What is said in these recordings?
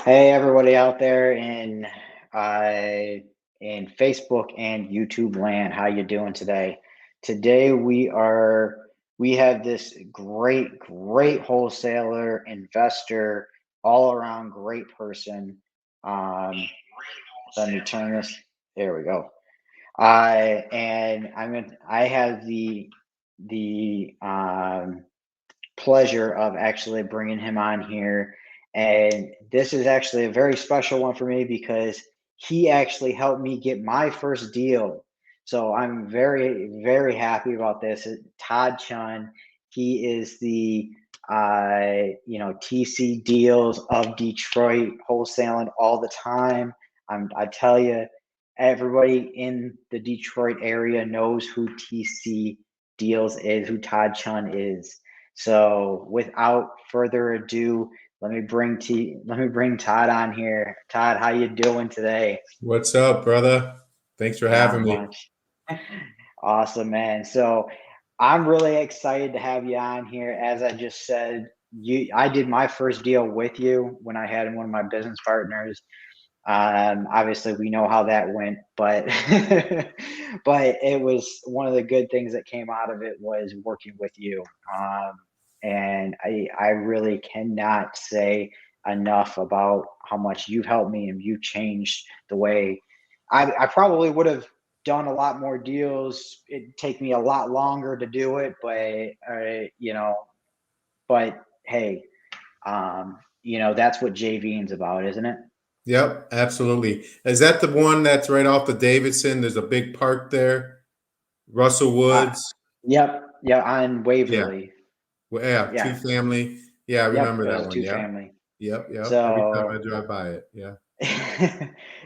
Hey, everybody out there in Facebook and YouTube land, how you doing today? Today we have this great wholesaler, investor, all around great person. Um, Let me turn this. There we go. I have the pleasure of actually bringing him on here. And this is actually a very special one for me because he actually helped me get my first deal. So I'm very happy about this. Todd Chunn, he is the TC Deals of Detroit, wholesaling all the time. I tell you, everybody in the Detroit area knows who TC Deals is, who Todd Chunn is. So without further ado, let me bring Todd on here. Todd, how you doing today? What's up, brother? Thanks for having Not me. much. Awesome, man. So I'm really excited to have you on here. As I just said, I did my first deal with you when I had one of my business partners. Obviously, we know how that went, but but it was one of the good things that came out of it was working with you. And I really cannot say enough about how much you've helped me and you changed the way I probably would have done a lot more deals. It'd take me a lot longer to do it, but hey, that's what JVing's about, isn't it? Yep, absolutely. Is that the one that's right off the Davidson? There's a big park there, Russell Uh, Woods. yep, yeah, on Yeah, Waverly. well, yeah, two Yeah, family. Yeah, I yep, remember it that was one. two Yep, family. yep. Every time I So, drive by it, yeah.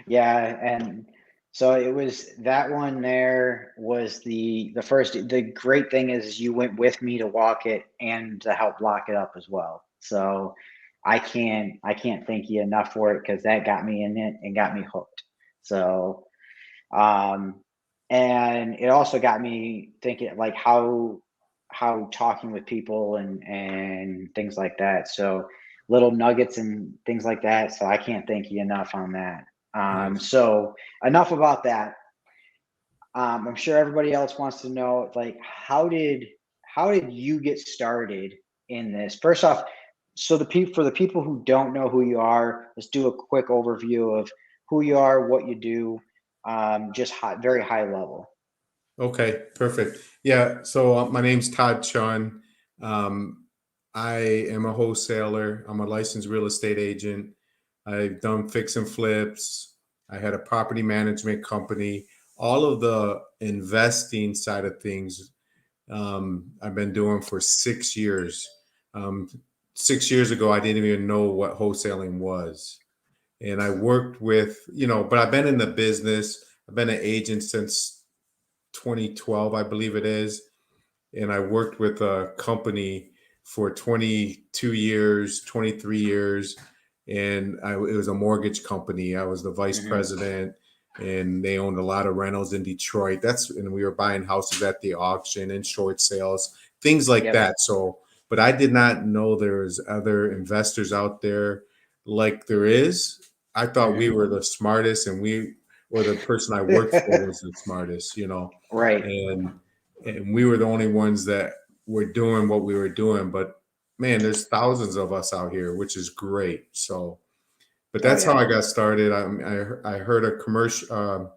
yeah, and so it was that one there was the first. The great thing is you went with me to walk it and to help lock it up as well. So I can't thank you enough for it because that got me in it and got me hooked. So um, and it also got me thinking like how talking with people and things like that. So little nuggets and things like that. So I can't thank you enough on that. Nice. So enough about that. I'm sure everybody else wants to know, like, how did you get started in this? First off, so for the people who don't know who you are, let's do a quick overview of who you are, what you do, just very high level. Okay, perfect. Yeah, so my name's Todd Chunn. Um, I am a wholesaler. I'm a licensed real estate agent. I've done fix and flips. I had a property management company. All of the investing side of things, I've been doing for 6 years. Um, 6 years ago, I didn't even know what wholesaling was. And I worked with, but I've been in the business. I've been an agent since 2012, I believe it is. And I worked with a company for 22 years, 23 years. And it was a mortgage company. I was the vice Hmm. president, and they owned a lot of rentals in Detroit. And we were buying houses at the auction and short sales, things like Yep. that. So, but I did not know there was other investors out there like there is. I thought we Hmm. were the smartest, and the person I worked for was the smartest. Right. And we were the only ones that were doing what we were doing. But man, there's thousands of us out here, which is great. So, but Oh that's how yeah. I got started. I heard a commercial.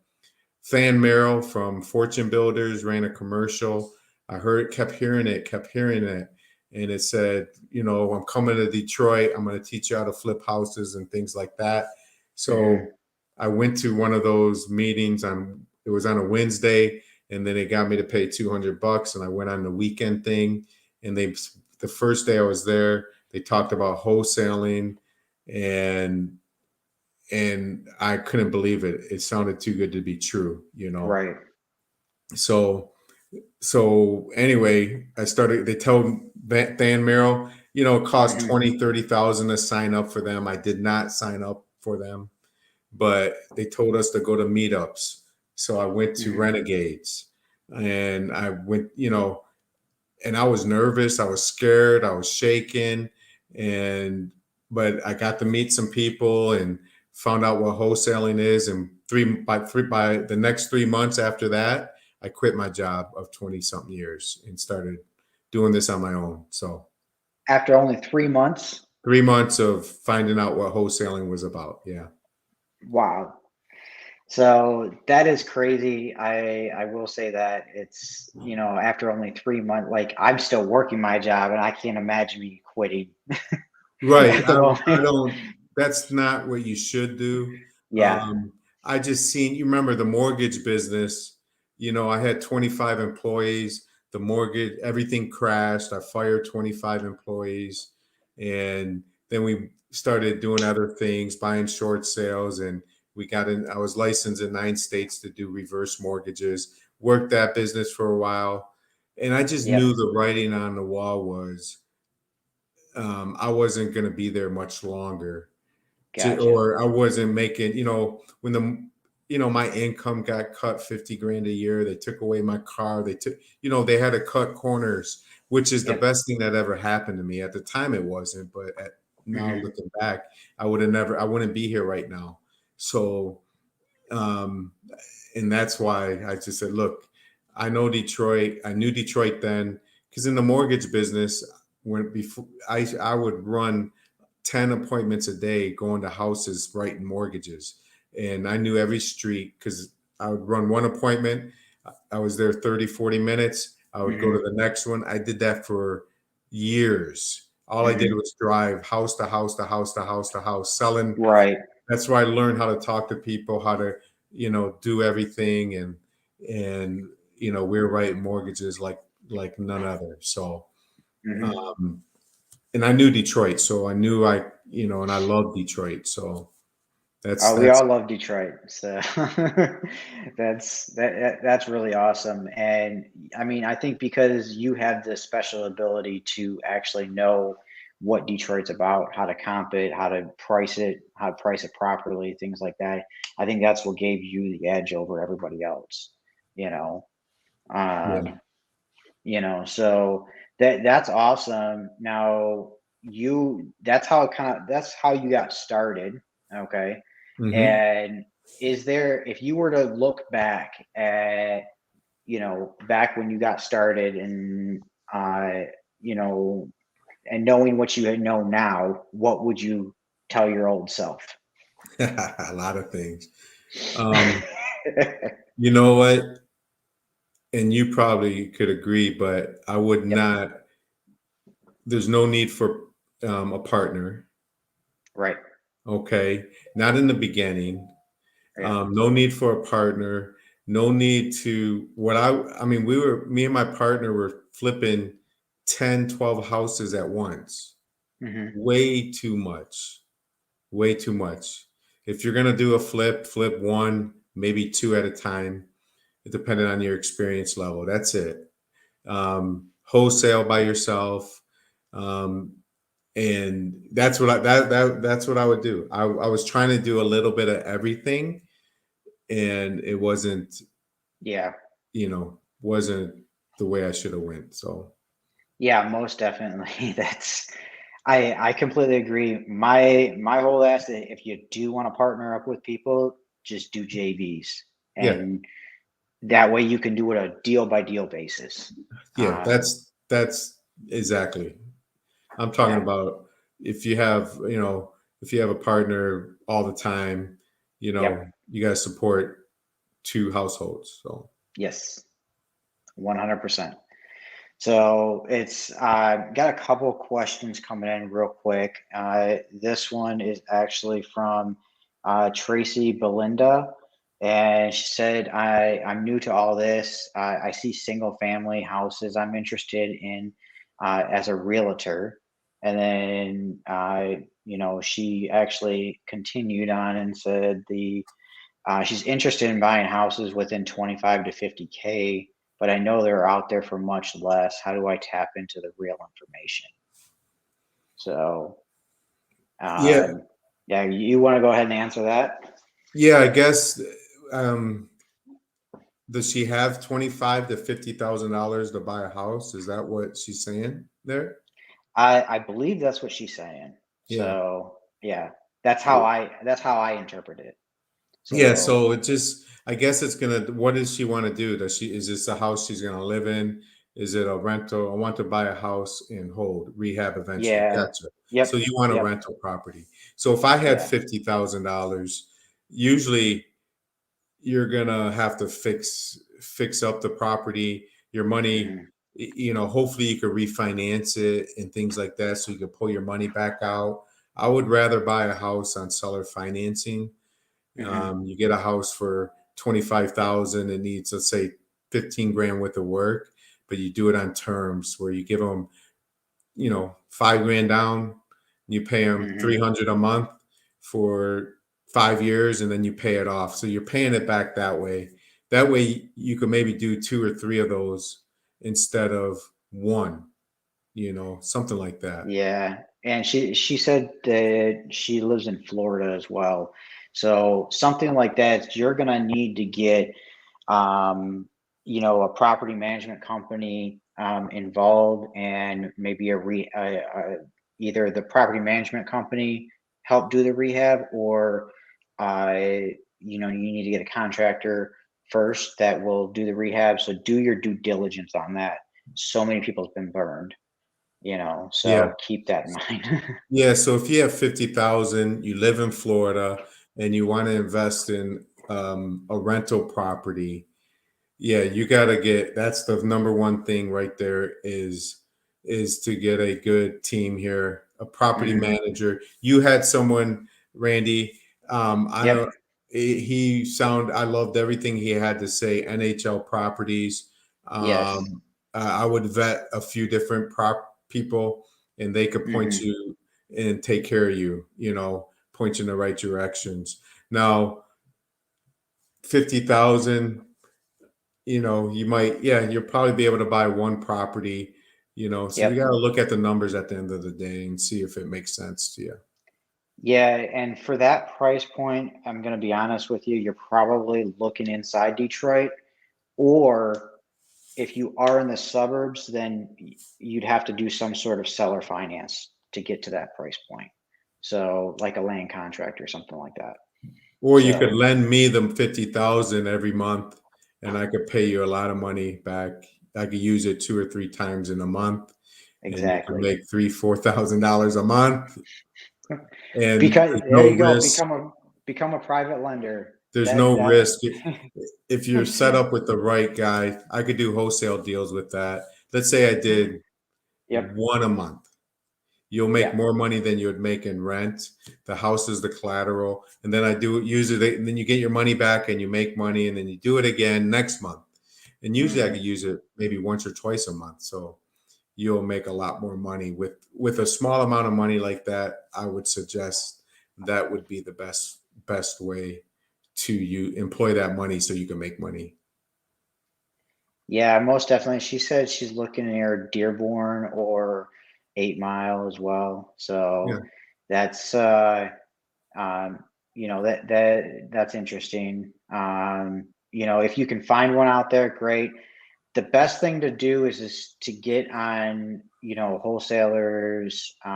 Fan Merrill from Fortune Builders ran a commercial. I kept hearing it, and it said, I'm coming to Detroit. I'm going to teach you how to flip houses and things like that. Hmm. So I went to one of those meetings on. It was on a Wednesday, and then they got me to pay $200, and I went on the weekend thing. And the first day I was there, they talked about wholesaling, and I couldn't believe it. It sounded too good to be true. Right. So anyway, I started. They told Van Merrill, it cost Hmm. 20, 30,000 to sign up for them. I did not sign up for them, but they told us to go to meetups. So I went to Hmm. Renegades, and I went, and I was nervous. I was scared. I was shaking, and but I got to meet some people and found out what wholesaling is. And by the next 3 months after that, I quit my job of 20 something years and started doing this on my own. So After only 3 months? 3 months of finding out what wholesaling was about. Yeah. Wow. So that is crazy. I will say that it's, after only 3 months, like I'm still working my job and I can't imagine me quitting Right. at the I moment. don't, that's not what you should do. Yeah. Um, I just seen, you remember the mortgage business, I had 25 employees, the mortgage, everything crashed. I fired 25 employees. And then we started doing other things, buying short sales. And I was licensed in 9 states to do reverse mortgages, worked that business for a while. And I just Yep. knew the writing on the wall was, I wasn't going to be there much longer Gotcha. or I wasn't making, when my income got cut 50 grand a year, they took away my car. They had to cut corners, which is the Yep. best thing that ever happened to me. At the time it wasn't, but now Hmm. looking back, I wouldn't be here right now. So, um, and that's why I just said, look, I know Detroit. I knew Detroit then because in the mortgage business, when before I would run 10 appointments a day going to houses writing mortgages, and I knew every street because I would run one appointment. I was there 30, 40 minutes. I would go to Hmm. the next one. I did that for years. All I did Hmm. was drive house to house to house to house to house selling. Right. That's where I learned how to talk to people, how to, do everything. And, we're writing mortgages like none other. So, Hmm. um, and I knew Detroit. So I knew and I love Detroit. So We that's, all love Detroit, so that's really awesome. And I mean, I think because you have this special ability to actually know what Detroit's about, how to comp it, how to price it properly, things like that. I think that's what gave you the edge over everybody else. You know, yeah. um, so that's awesome. Now that's how you got started. Okay. Hmm. And if you were to look back at, back when you got started and, uh, you know, and knowing what you know now, what would you tell your old self? A lot of things. Um, you know what? And you probably could agree, but I would Yep. not, there's no need for a partner. Right. Okay. Not in the beginning. Yeah. No need for a partner. No need to I mean, me and my partner were flipping 10, 12 houses at once. Hmm. Way too much. Way too much. If you're going to do a flip one, maybe two at a time, depending on your experience level. That's it. Wholesale by yourself. Um, and that's what I would do. I was trying to do a little bit of everything and it Yeah. wasn't the way I should have went. So Yeah, most definitely. I completely agree. My whole ask is if you do want to partner up with people, just do JVs, yeah, and that way you can do it a deal by deal basis. yeah, Um, that's exactly. I'm talking yeah. about if you have, if you have a partner all the time, Yep. you got to support two households. So Yes. 100%. So it's got a couple of questions coming in real quick. This one is actually from Tracy Belinda, and she said, I'm new to all this. I see single family houses I'm interested in as a realtor." And then, she actually continued on and said she's interested in buying houses within 25 to 50K, but I know they're out there for much less. How do I tap into the real information? So, yeah, um, yeah, you want to go ahead and answer that? yeah, I guess. Um, does she have 25 to $50,000 to buy a house? Is that what she's saying there? I believe that's what she's saying. Yeah. So yeah, that's how I interpret it. Yeah, So so it just I guess it's gonna what does she want to do? Does she is this a house she's gonna live in? Is it a rental? I want to buy a house and hold, rehab eventually. yeah, Gotcha. So yep, you want a yep, rental property. So if I had yeah, $50,000, usually you're gonna have to fix up the property. Your money, hmm hopefully you could refinance it and things like that, so you could pull your money back out. I would rather buy a house on seller financing. hmm You get a house for 25,000. It needs, let's say, 15 grand worth of work, but you do it on terms where you give them, 5 grand down. You pay them hmm 300 a month for 5 years, and then you pay it off. So you're paying it back that way. That way you could maybe do two or three of those instead of one. Something like that. Yeah, and she said that she lives in Florida as well. So something like that, you're gonna need to get um, a property management company involved, and maybe either the property management company help do the rehab, or uh, you need to get a contractor first that will do the rehab. So do your due diligence on that. So many people have been burned, Yeah. so keep that in mind. Yeah, so if you have 50,000, you live in Florida and you want to invest in a rental property, yeah, you got to get that's the number one thing right there is to get a good team here, a property hmm manager. You had someone, Randy, I Yep. don't I loved everything he had to say, NHL properties. Yes. I would vet a few different prop people and they could point hmm you and take care of you, point you in the right directions. Now, 50,000, you might, yeah, you'll probably be able to buy one property, so you got Yep. to look at the numbers at the end of the day and see if it makes sense to you. Yeah, and for that price point, I'm going to be honest with you, you're probably looking inside Detroit, or if you are in the suburbs, then you'd have to do some sort of seller finance to get to that price point. So, like a land contract or something like that. Or you could So, lend me the 50,000 every month and I could pay you a lot of money back. I could use it two or three times in a month and you can exactly. make $3,000, $4,000 a month and Because there's there no you go, risk. become a private lender. There's That no that risk. If you're set up with the right guy, I could do wholesale deals with that. Let's say I did Yep. one a month. You'll make Yeah. more money than you would make in rent. The house is the collateral. And then I do use it, and then you get your money back and you make money, and then you do it again next month. And usually I could hmm use it maybe once or twice a month. So you'll make a lot more money with a small amount of money like that. I would suggest that would be the best way to you employ that money so you can make money. Yeah, most definitely. She said she's looking near Dearborn or 8 Mile as well. Yeah. So that's um, that's interesting. If you can find one out there, great. The best thing to do is to get on, wholesalers, get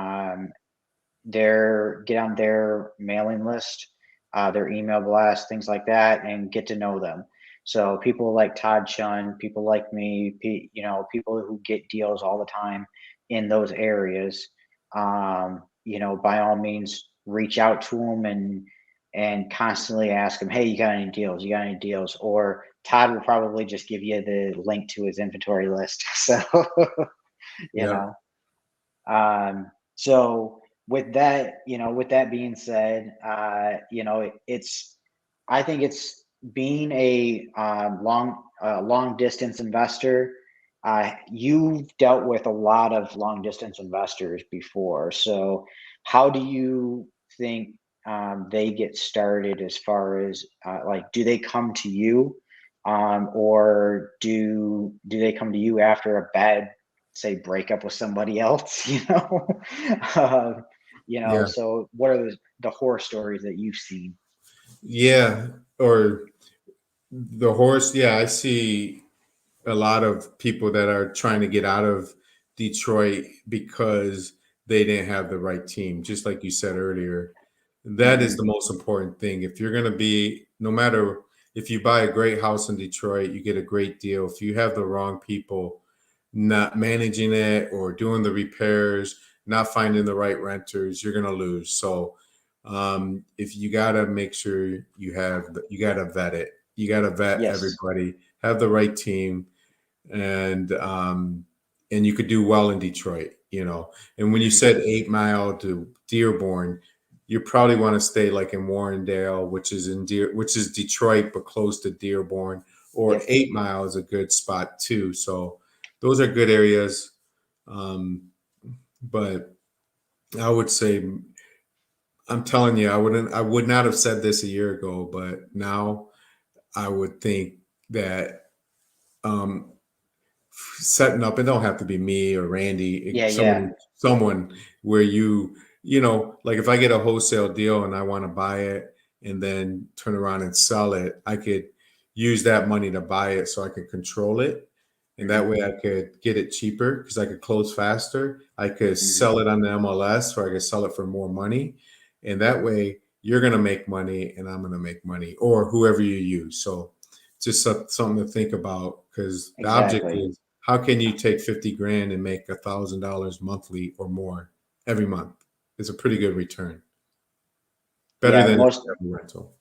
on their mailing list, their email blast, things like that, and get to know them. So people like Todd Chunn, people like me, people who get deals all the time in those areas. By all means, reach out to them and constantly ask them, "Hey, you got any deals? You got any deals?" Or Todd will probably just give you the link to his inventory list. So you Yeah. know. So with that being said, I think it's being a long distance investor. You've dealt with a lot of long distance investors before, so how do you think they get started as far as like, do they come to you, or do they come to you after a bad, say, break up with somebody else, uh, Yeah. so what are the horror stories that you've seen? Yeah. Or the horse. Yeah. I see a lot of people that are trying to get out of Detroit because they didn't have the right team. Just like you said earlier, that is Hmm. the most important thing. If you're going to be, no matter if you buy a great house in Detroit, you get a great deal. If you have the wrong people not managing it or doing the repairs, not finding the right renters, you're going to lose. So if you got to make sure you got to vet it. You got to vet Yes. everybody, have the right team, and um, and you could do well in Detroit, you know. And when you Hmm. said 8 Mile to Dearborn, you probably want to stay like in Warrendale, which is Detroit but close to Dearborn, or Yep. 8 Mile is a good spot too. So those are good areas. Um, but I would say, I'm telling you, I would not have said this a year ago, but now I would think that um, setting up, it don't have to be me or Randy, Yeah. Yeah. someone where you know, like if I get a wholesale deal and I want to buy it and then turn around and sell it, I could use that money to buy it so I could control it. And that Hmm. way I could get it cheaper because I could close faster. I could Hmm. sell it on the MLS or I could sell it for more money. And that way you're going to make money and I'm going to make money, or whoever you use. So just something to think about, because the object Exactly. is, how can you take 50 grand and make $1,000 monthly or more every month? It's a pretty good return. Better Yeah. than Most. a rental.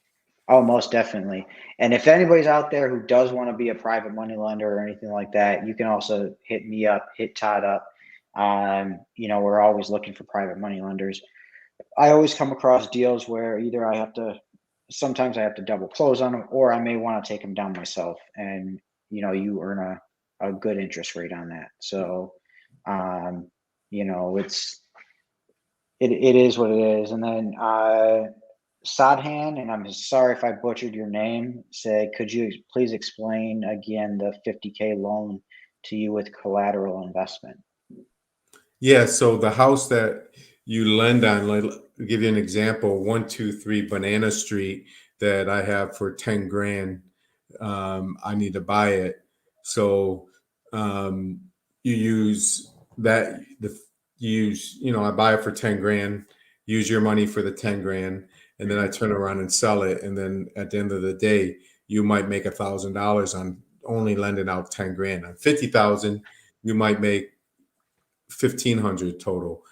Oh, most definitely. And if anybody's out there who does want to be a private money lender or anything like that, you can also hit me up, hit Todd up. We're always looking for private money lenders. I always come across deals where either sometimes I have to double close on them, or I may want to take them down myself. And, you earn a good interest rate on that. So, um, it is what it is. And then, Sadhan, and I'm sorry if I butchered your name, said, could you please explain again the 50K loan to you with collateral investment? Yeah, so the house that you lend on, like, I'll give you an example, 123 Banana Street that I have for 10 grand. I need to buy it. So um, you use that, I buy it for 10 grand, use your money for the 10 grand, and then I Hmm. turn around and sell it. And then at the end of the day, you might make $1,000 on only lending out 10 grand. On 50,000, you might make 1,500 total.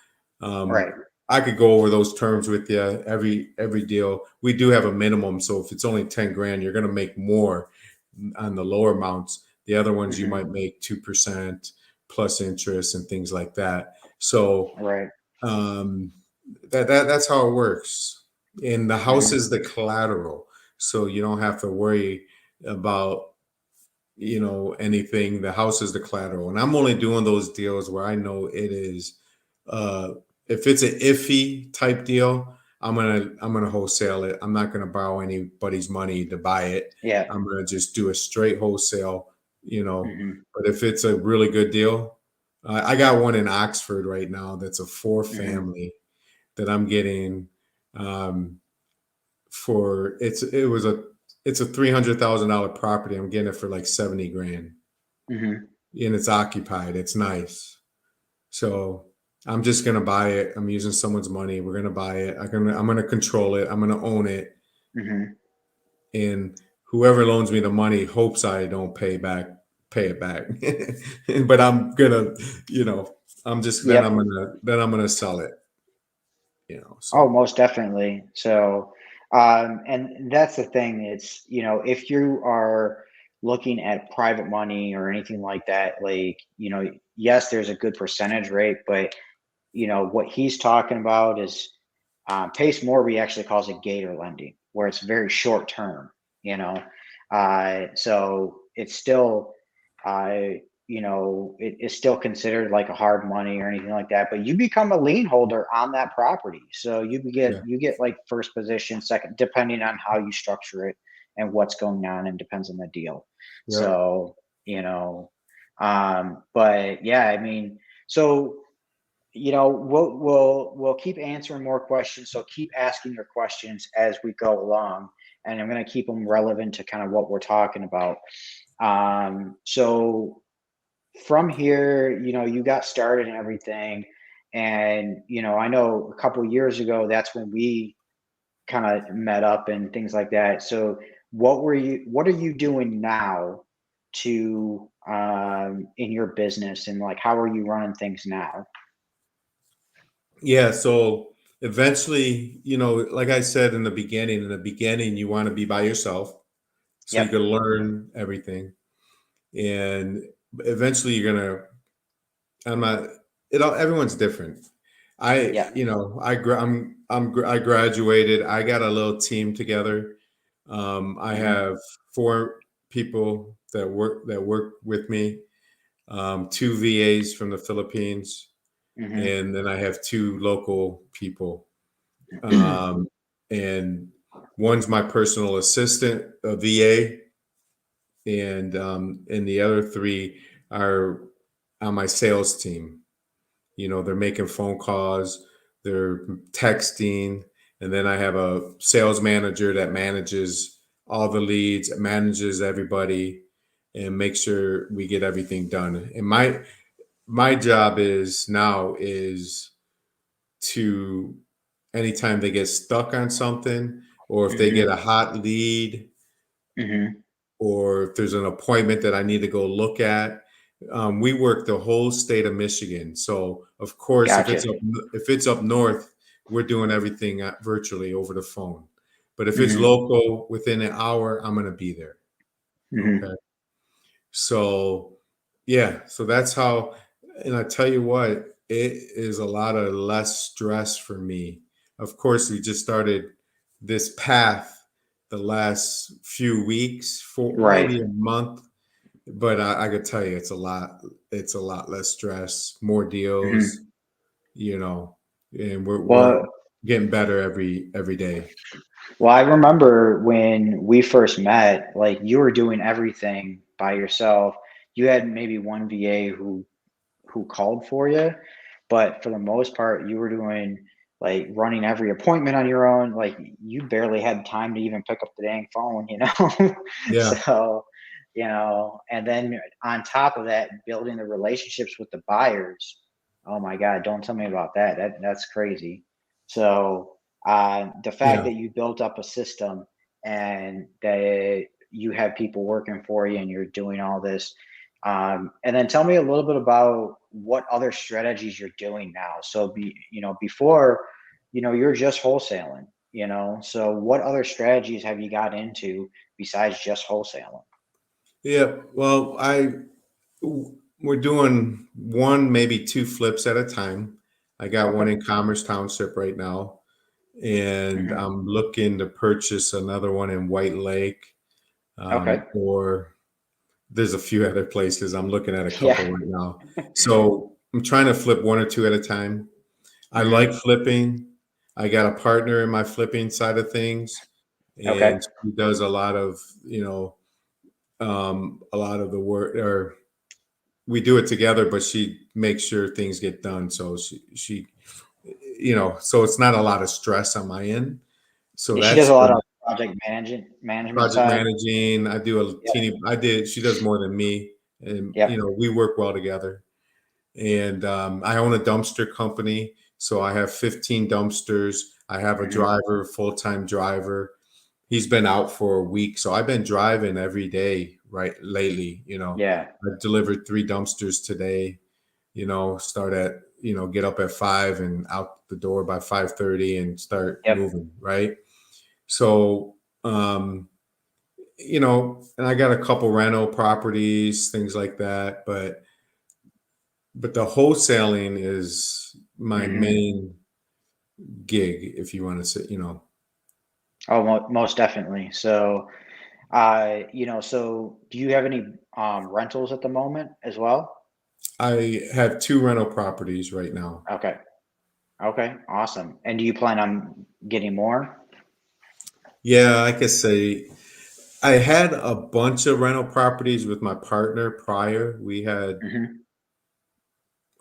Um, Right. I could go over those terms with you. Every deal, we do have a minimum. So if it's only 10 grand, you're going to make more on the lower amounts. The other ones you Hmm. might make 2% plus interest and things like that. So Right. um, that's how it works. And the house Hmm. is the collateral, so you don't have to worry about anything. The house is the collateral, and I'm only doing those deals where I know it is. uh if it's an iffy type deal, I'm gonna wholesale it. I'm not gonna borrow anybody's money to buy it. Yeah. I'm gonna just do a straight wholesale, Hmm. but if it's a really good deal, I got one in Oxford right now that's a four Hmm. family that I'm getting. um for it's a $300,000 property. I'm getting it for like 70 grand, Hmm. and it's occupied. It's nice. So I'm just gonna buy it. I'm using someone's money. We're gonna buy it. I'm gonna control it. I'm gonna own it. Hmm. And whoever loans me the money hopes I don't pay it back. But I'm gonna, you know, I'm just Yep. then I'm gonna sell it. Oh, So most definitely. So, and that's the thing. It's, if you are looking at private money or anything like that, like, yes, there's a good percentage rate, but, what he's talking about is Pace Morby actually calls it gator lending, where it's very short term, you know. So it's still, it's still considered like a hard money or anything like that. But you become a lien holder on that property, so yeah, you get like first position, second, depending on how you structure it and what's going on, and depends on the deal. yeah. So but yeah, I mean, so we'll keep answering more questions. So keep asking your questions as we go along, and I'm going to keep them relevant to kind of what we're talking about. So from here, you got started and everything, And, I know a couple years ago, that's when we kind of met up and things like that. So what are you doing now to in your business, and like how are you running things now? Yeah, so eventually, like I said in the beginning, you want to be by yourself so you Yep. can learn everything. And eventually you're gonna I'm not it all everyone's different. Yeah. I graduated. I got a little team together. I Hmm. have four people that work with me, two VAs from the Philippines, Hmm. and then I have two local people. Um, and one's my personal assistant, a VA, and the other three are on my sales team. They're making phone calls, they're texting, and then I have a sales manager that manages all the leads, manages everybody, and makes sure we get everything done. And my job is to anytime they get stuck on something, or if they get a Hmm. hot lead, Hmm. or if there's an appointment that I need to go look at. We work the whole state of Michigan, so of course, if Gotcha. it's up north, we're doing everything virtually over the phone. But if it's Hmm. local, within an hour, I'm going to be there. Okay, Hmm. so yeah, so that's how. And I tell you what, it is a lot of less stress for me. Of course, we just started this path the last few weeks, for Right. maybe a month, but I could tell you it's a lot less stress, more deals, Hmm. you know, and we're Well, getting better every day. I remember when we first met, like you were doing everything by yourself. You had maybe one VA who called for you, but for the most part, you were doing like running every appointment on your own. Like you barely had time to even pick up the dang phone. Yeah, So, and then on top of that, building the relationships with the buyers. Oh my God, don't tell me about that. That's crazy. So, the fact yeah. that you built up a system and that you have people working for you and you're doing all this, and then tell me a little bit about what other strategies you're doing now. So before, you're just wholesaling, so what other strategies have you got into besides just wholesaling? Yeah, well, we're doing one, maybe two flips at a time. I got Okay. one in Commerce Township right now, and Hmm. I'm looking to purchase another one in White Lake, Okay. or there's a few other places. I'm looking at a couple Yeah. right now. So I'm trying to flip one or two at a time. I like Hmm. flipping. I got a partner in my flipping side of things, Okay. and she does a lot of the work, or we do it together, but she makes sure things get done. So so it's not a lot of stress on my end. So Yeah, she does that's a lot good. of management Project side. managing. I do a Yep. teeny. I did. She does more than me, and Yep. we work well together. And I own a dumpster company, so I have 15 dumpsters. I have a Hmm. driver, full time driver. He's been out for a week, so I've been driving every day right lately. Yeah. I delivered 3 dumpsters today. Start at get up at 5 and out the door by 5:30 and start Yep. moving, right? So and I got a couple rental properties, things like that, but the wholesaling is my Hmm. main gig, if you want to say. Oh, most definitely. So, so do you have any rentals at the moment as well? I have 2 rental properties right now. Okay. Okay. Awesome. And do you plan on getting more? Yeah, I could say I had a bunch of rental properties with my partner prior. We had Hmm.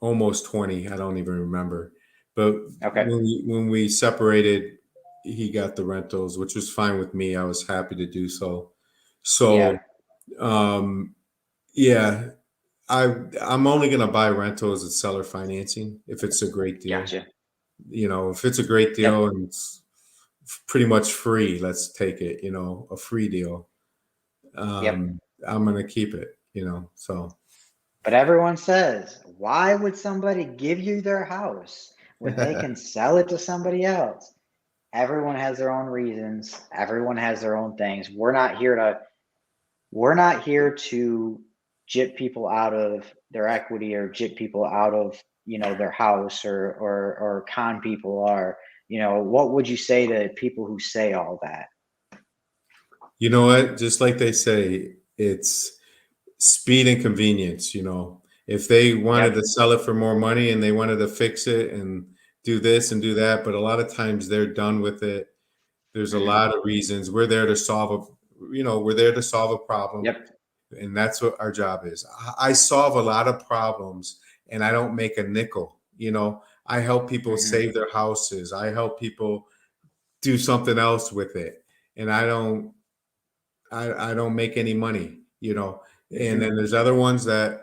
almost 20. I don't even remember. But Okay. when we separated, he got the rentals, which was fine with me. I was happy to do so. Yeah. So, um, yeah, I'm only going to buy rentals at seller financing if it's a great deal. Gotcha. If it's a great Yep. deal and it's pretty much free, let's take it. A free deal. Yep. I'm going to keep it. So. But everyone says, why would somebody give you their house when they can sell it to somebody else? Everyone has their own reasons. Everyone has their own things. We're not here to jip people out of their equity or jip people out of their house or con people are. What would you say to people who say all that? You know what? Just like they say, it's speed and convenience. If they wanted Yep. to sell it for more money and they wanted to fix it and do this and do that, but a lot of times they're done with it. There's a Hmm. lot of reasons. We're there to solve a problem, Yep. and that's what our job is. I solve a lot of problems, and I don't make a nickel. I help people Hmm. save their houses. I help people do something else with it, and I don't make any money. And Hmm. then there's other ones that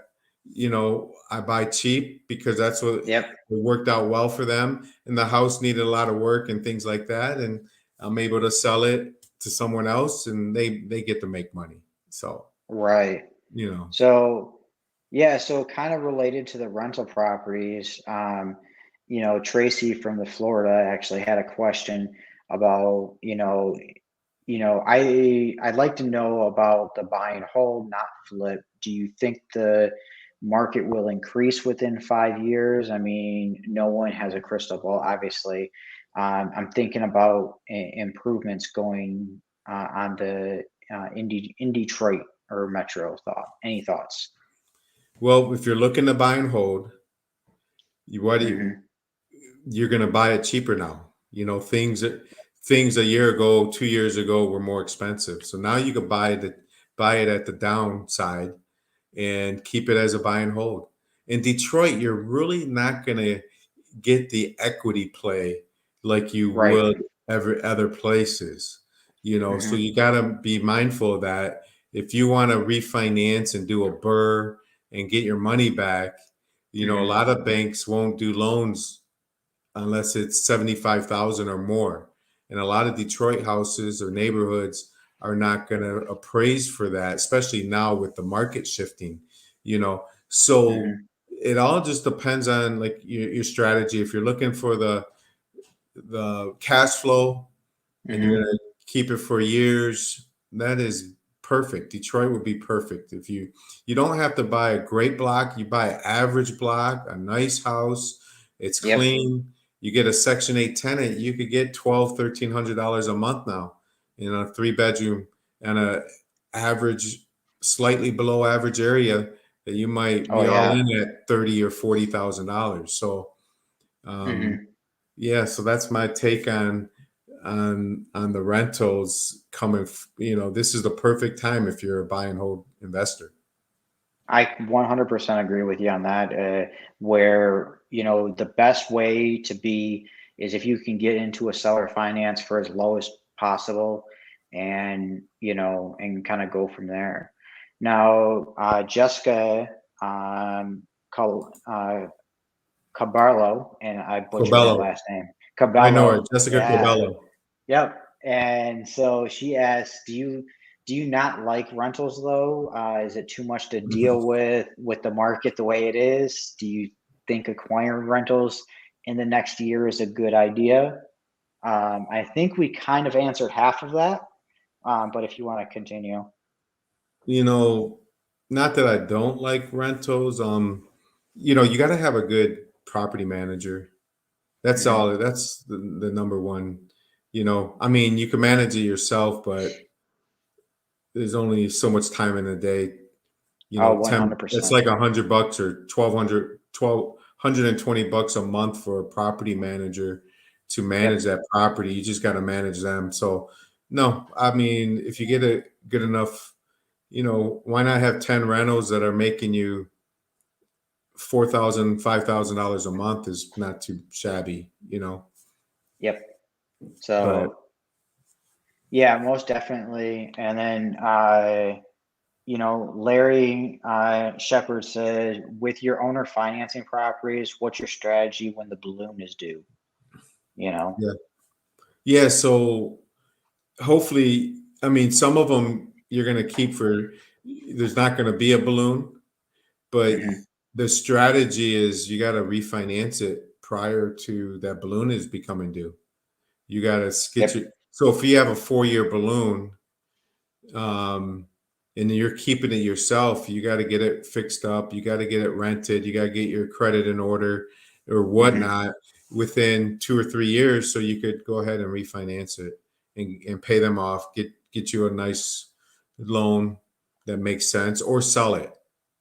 I buy cheap because that's what it Yep. worked out well for them, and the house needed a lot of work and things like that, and I'm able to sell it to someone else, and they get to make money. So Right. you know, So, yeah, so kind of related to the rental properties, Tracy from the Florida actually had a question about, I'd like to know about the buy and hold, not flip. Do you think the market will increase within 5 years? I mean, no one has a crystal ball, obviously. I'm thinking about improvements going on the in Detroit or Metro. Any thoughts? well, if you're looking to buy and hold, you what do you Hmm. you're going to buy it cheaper now. Things a year ago, 2 years ago were more expensive. So now you can buy it at the downside and keep it as a buy and hold. In Detroit, you're really not going to get the equity play like you Right. would every other places. So Hmm. you got to be mindful of that if you want to refinance and do a burr and get your money back. A Hmm. lot of banks won't do loans unless it's 75,000 or more. And a lot of Detroit houses or neighborhoods are not going to appraise for that, especially now with the market shifting, you know. So Hmm. it all just depends on like your strategy. If you're looking for the cash flow and you're Hmm. going to keep it for years, that is perfect. Detroit would be perfect. If you don't have to buy a great block, you buy an average block, a nice house, it's Yep. clean. You get a Section 8 tenant, you could get $1,200-$1,300 a month now in a 3 bedroom and a average, slightly below average area that you might Oh be all yeah. in at $30,000 or $40,000. So um, Hmm. yeah, so that's my take on the rentals coming. This is the perfect time if you're a buy and hold investor. I 100% agree with you on that. Where the best way to be is if you can get into a seller finance for as low as possible, and kind of go from there. Now, Jessica, Caballo, and I butchered that Corbello, last name. I know her, Cabello, Jessica yeah, Corbello. yep. And so she asked, "Do you not like rentals though? Is it too much to deal with the market the way it is? Do you think acquiring rentals in the next year is a good idea?" I think we kind of answered half of that, but if you want to continue. You know, Not that I don't like rentals. You got to have a good property manager. That's Hmm. all. That's the number one. I mean, you can manage it yourself, but there's only so much time in a day. Oh, 10, it's 100%. like $100 or 1,220 bucks a month for a property manager to manage Yep. that property. You just got to manage them. So no, I mean, if you get a good enough, why not have 10 rentals that are making you $4,000, $5,000 a month is not too shabby. Yep. But So yeah, most definitely. And then Larry Shepard said, with your owner financing properties, what's your strategy when the balloon is due? You know? Yeah. Yeah. So hopefully, I mean, some of them you're going to keep for, there's not going to be a balloon, but Hmm. the strategy is you got to refinance it prior to that balloon is becoming due. You got to get Yep. your, so if you have a 4-year balloon, um, and you're keeping it yourself, you got to get it fixed up. You got to get it rented. You got to get your credit in order or Hmm. whatnot within 2 or 3 years, so you could go ahead and refinance it and pay them off. Get you a nice loan that makes sense, or sell it,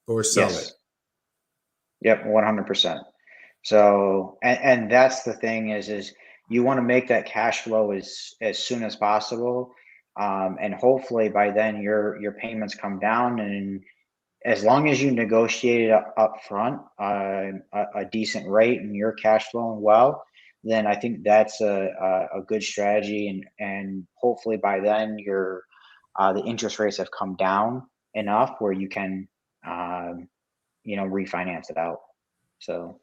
or sell it. Yes. Yep. 100%. So, and that's the thing is you want to make that cash flow as soon as possible. And hopefully by then your payments come down, and as long as you negotiate it up front, a decent rate, and you're cash flowing well, then I think that's a good strategy. And hopefully by then the interest rates have come down enough where you can, um, refinance it out. So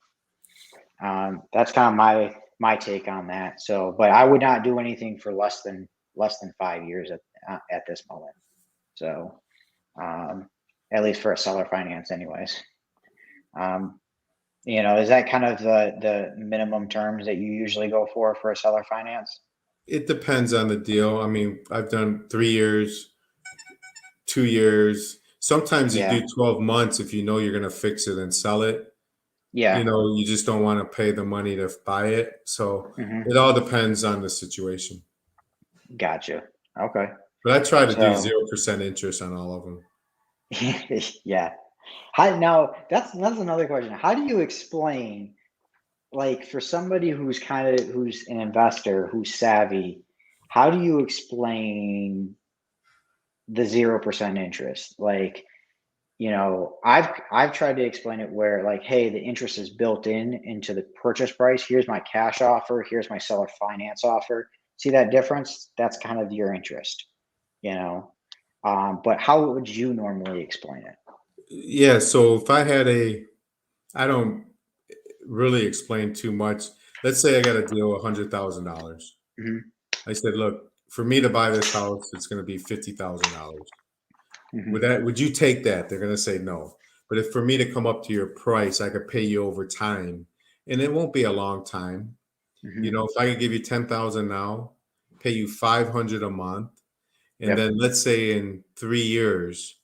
that's kind of my take on that. So, but I would not do anything for less than 5 years at this moment. So, um, at least for a seller finance, anyways. Um, is that kind of the minimum terms that you usually go for a seller finance? It depends on the deal. I mean, I've done 3 years, 2 years. Sometimes you Yeah, do 12 months if you know you're going to fix it and sell it. yeah, You just don't want to pay the money to buy it. So hmm, it all depends on the situation. gotcha. Okay, But I try to do so 0% interest on all of them. yeah. How now? That's another question. How do you explain, like, for somebody who's an investor who's savvy, how do you explain the 0% interest? Like, I've tried to explain it where, like, hey, the interest is built into the purchase price. Here's my cash offer, here's my seller finance offer. See that difference? That's kind of your interest, you know. But how would you normally explain it? Yeah. So if I had I don't really explain too much. Let's say I got a deal $100,000. Hmm. I said, look, for me to buy this house, it's going to be $50,000. Hmm. Would you take that? They're going to say no. But if for me to come up to your price, I could pay you over time, and it won't be a long time. Hmm. If I could give you 10,000 now, pay you 500 a month, and Yep. then let's say in 3 years,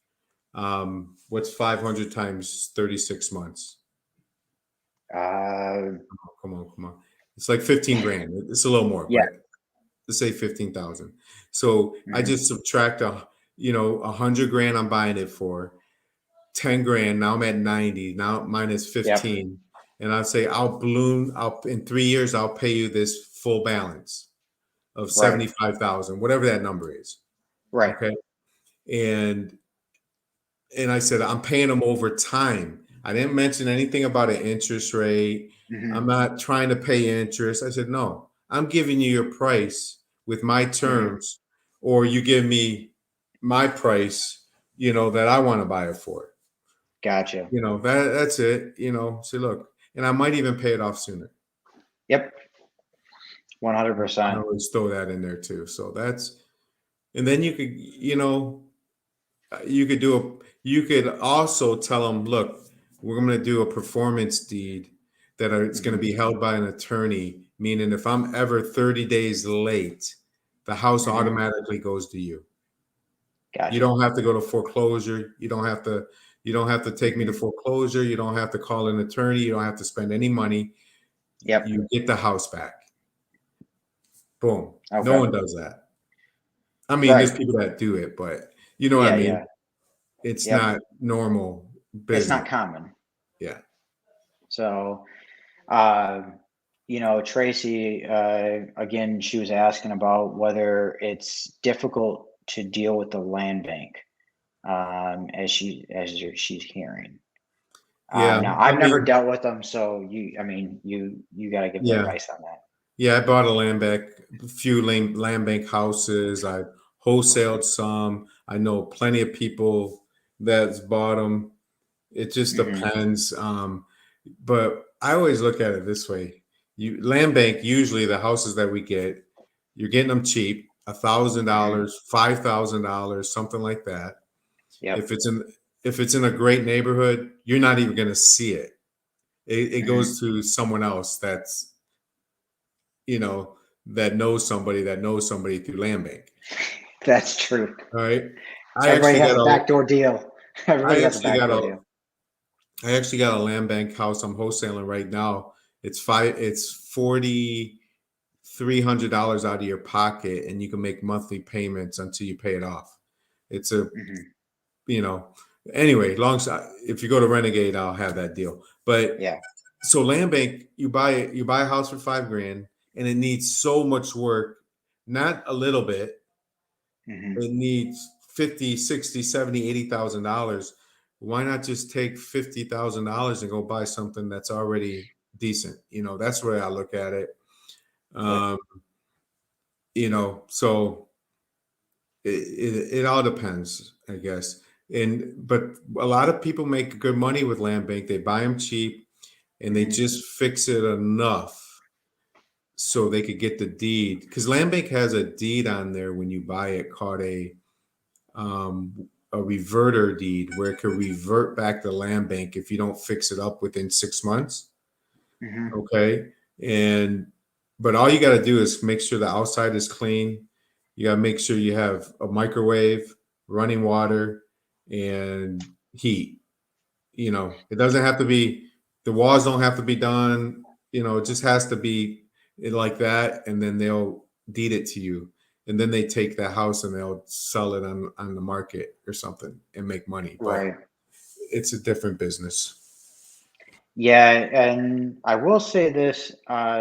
what's 500 times 36 months? Uh, Come on. It's like 15 grand. It's a little more, yeah. but let's say 15,000. So I Hmm. just subtract 100 grand I'm buying it for, 10 grand. Now I'm at 90. Now minus Yep. 15. And I'll say I'll in 3 years, I'll pay you this full balance of Right. 75,000, whatever that number is. Right. Okay. And I said, I'm paying them over time. I didn't mention anything about an interest rate. I'm Hmm. not trying to pay interest. I said, no, I'm giving you your price with my Hmm. terms, or you give me my price, that I want to buy it for. Gotcha. That's it. Say, look, and I might even pay it off sooner. Yep. I 100%. always throw that in there too. So and then you could also tell them, look, we're going to do a performance deed it's going to Hmm. be held by an attorney, meaning if I'm ever 30 days late, the house Hmm. automatically goes to you. You Gotcha. don't have to go to foreclosure. You don't have to take me to Hmm. foreclosure. You don't have to call an attorney. You don't have to spend any money. Yep. You get the house back. Boom. No Okay. one does that. I mean, there's Right. people that do it, but you know what I Yeah. mean? Yeah. It's Yep. not normal It's business. not common. Yeah. So, uh, Tracy, again, she was asking about whether it's difficult to deal with the land bank, she's hearing. Yeah. Now, I I've never mean, dealt with them, so you got to give me yeah. advice on that. Yeah. I bought a few land bank houses. I wholesaled some. I know plenty of people that's bought them. It just Hmm. depends. But I always look at it this way: you land bank, usually the houses that we get, you're getting them cheap, Hmm. $1,000, $5,000, something like that. If Yep. it's in if it's in a great neighborhood, you're not even going to see it. It Hmm. goes to someone else that's you know that knows somebody through land bank. That's true. All right. I Everybody actually has got a a backdoor deal. I Everybody has a actually got backdoor a deal. I actually got a land bank house I'm wholesaling right now. It's $4,300 out of your pocket, and you can make monthly payments until you pay it off. It's a Hmm. you know anyway, long shot. If you go to Renegade, I'll have that deal. But Yeah. so land bank, you buy a house for 5 grand, and it needs so much work, not a little bit. Hmm. It needs 50, 60, 70, $80,000. Why not just take $50,000 and go buy something that's already decent? That's the way I look at it. Yep. Um, so it all depends, I guess. But a lot of people make good money with land bank. They buy them cheap and they Hmm. just fix it enough so they could get the deed. Because land bank has a deed on there when you buy it called a reverter deed, where it could revert back the land bank if you don't fix it up within 6 months. Hmm. Okay. And but all you got to do is make sure the outside is clean. You got to make sure you have a microwave, running water, and heat. It doesn't have to be, the walls don't have to be done. It just has to be like that. And then they'll deed it to you. And then they take that house and they'll sell it on the market or something and make money. But Right. it's a different business. Yeah, and I will say this.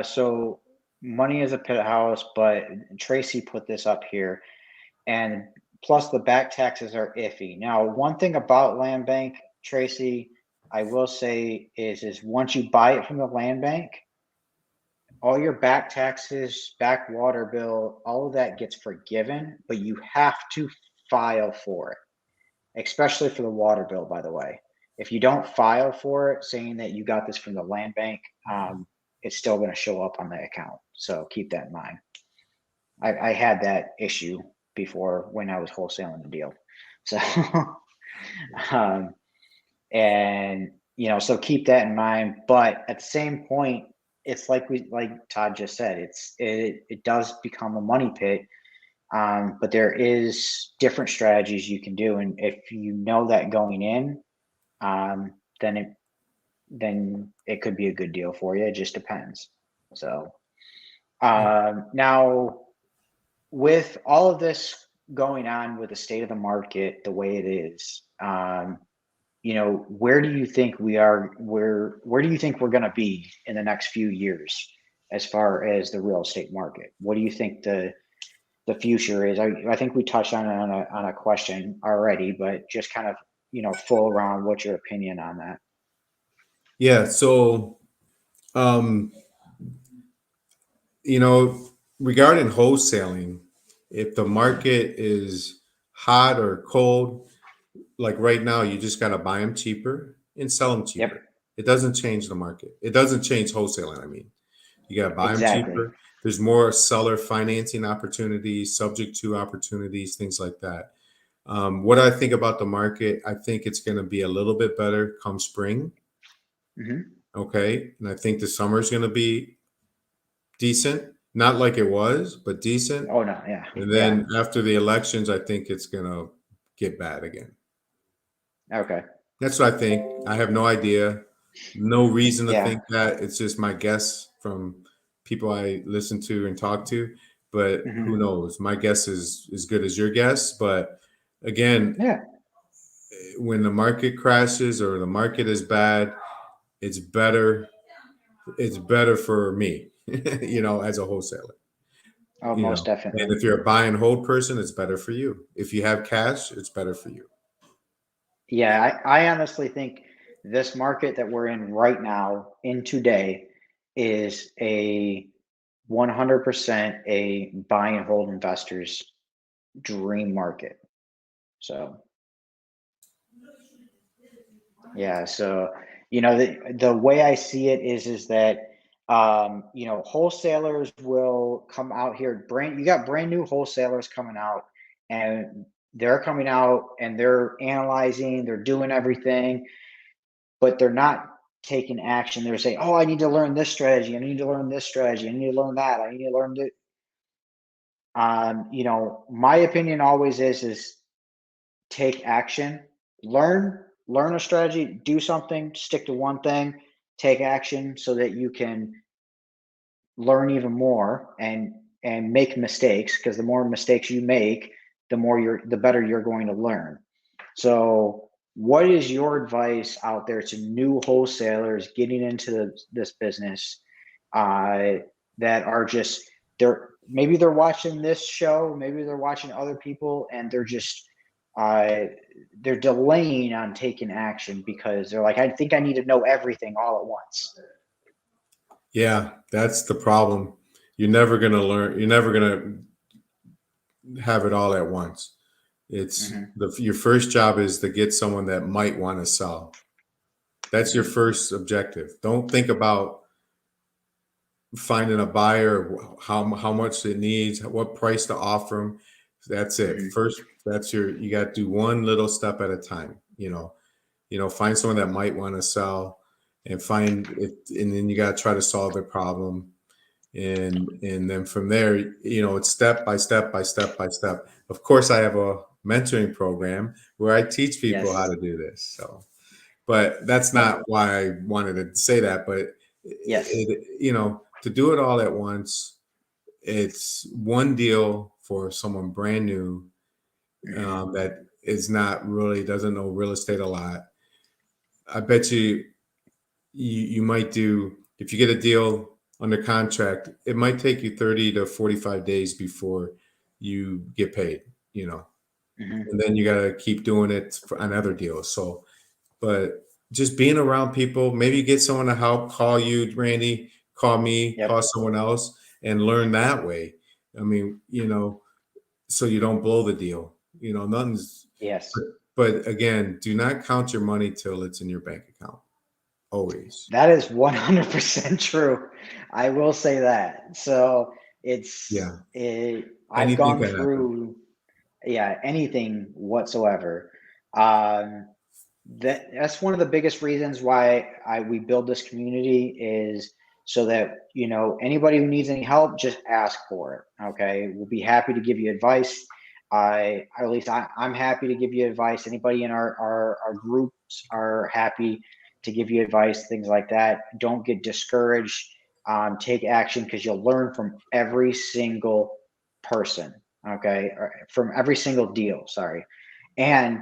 So money is a pit house, but Tracy put this up here, and plus the back taxes are iffy. Now, one thing about land bank, Tracy, I will say is once you buy it from the land bank, all your back taxes, back water bill, all of that gets forgiven, but you have to file for it, especially for the water bill, by the way. If you don't file for it saying that you got this from the land bank, it's still going to show up on the account. So keep that in mind. I had that issue before when I was wholesaling the deal. So, um, and so keep that in mind. But at the same point, it's like Todd just said, it does become a money pit. But there is different strategies you can do, and if you know that going in, um, then it could be a good deal for you. It just depends. So now with all of this going on with the state of the market the way it is, where do you think we are? Where do you think we're going to be in the next few years as far as the real estate market? What do you think the future is? I think we touched on it on a question already, but just kind of full around. What's your opinion on that? Yeah. So, um, you know, regarding wholesaling, if the market is hot or cold, like right now, you just got to buy them cheaper and sell them Yep, cheaper. It doesn't change the market. It doesn't change wholesaling. I mean, you got to buy them exactly. cheaper. There's more seller financing opportunities, subject to opportunities, things like that. What I think about the market, I think it's going to be a little bit better come spring. Hmm. Okay. And I think the summer is going to be decent, not like it was, but decent. Oh no, yeah, And yeah. then after the elections, I think it's going to get bad again. Okay, That's what I think. I have no idea, no reason to yeah. think that. It's just my guess from people I listen to and talk to. But who Hmm. knows? My guess is as good as your guess. But again, Yeah. when the market crashes or the market is bad, it's better. It's better for me, as a wholesaler. Oh, most And definitely. if you're a buy and hold person, it's better for you. If you have cash, it's better for you. Yeah, I honestly think this market that we're in right now, in today, is a 100% a buy and hold investors dream market. So Yeah. So, the way I see it is that, wholesalers will come out here. You got brand new wholesalers coming out, and they're coming out and they're analyzing, they're doing everything, but they're not taking action. They're saying, "Oh, I need to learn this strategy. I need to learn this strategy. I need to learn that. I need to learn that." My opinion always is take action, learn a strategy, do something, stick to one thing, take action so that you can learn even more and make mistakes, because the more mistakes you make, the better you're going to learn. So, what is your advice out there to new wholesalers getting into this business, uh, that are just they're watching this show, maybe they're watching other people, and uh, they're delaying on taking action because they're like, I think I need to know everything all at once. Yeah, that's the problem. You're never going to learn. You're never going to have it all at once. Hmm. Your first job is to get someone that might want to sell. That's your Hmm. first objective. Don't think about finding a buyer, how much it needs, what price to offer them. That's it. Hmm. First, you got to do one little step at a time. Find someone that might want to sell, and find it, and then you got to try to solve their problem, and then from there, it's step by step by step by step. Of course, I have a mentoring program where I teach people how Yes. to do this. So, but that's Yep. not why I wanted to say that. But Yes. to do it all at once, it's one deal for someone brand new, Hmm. that is not really doesn't know real estate a lot. I bet you might do, if you get a deal under contract, it might take you 30 to 45 days before you get paid, you know, Hmm. and then you got to keep doing it for another deal. So, but just being around people, maybe get someone to help, call you, Randy, call me, Yep. call someone else, and learn that way. I mean, so you don't blow the deal. Nothing's, Yes. but again, do not count your money till it's in your bank account. Always. That is 100% true. I will say that. So Yeah. I've Anything gone can happen. through, yeah, anything whatsoever. Um, that's one of the biggest reasons why we build this community, is so that anybody who needs any help, just ask for it. Okay, we'll be happy to give you advice. At least I'm happy to give you advice. Anybody in our groups are happy to give you advice, things like that. Don't get discouraged. Take action, because you'll learn from every single person. Okay, or from every single deal. Sorry, and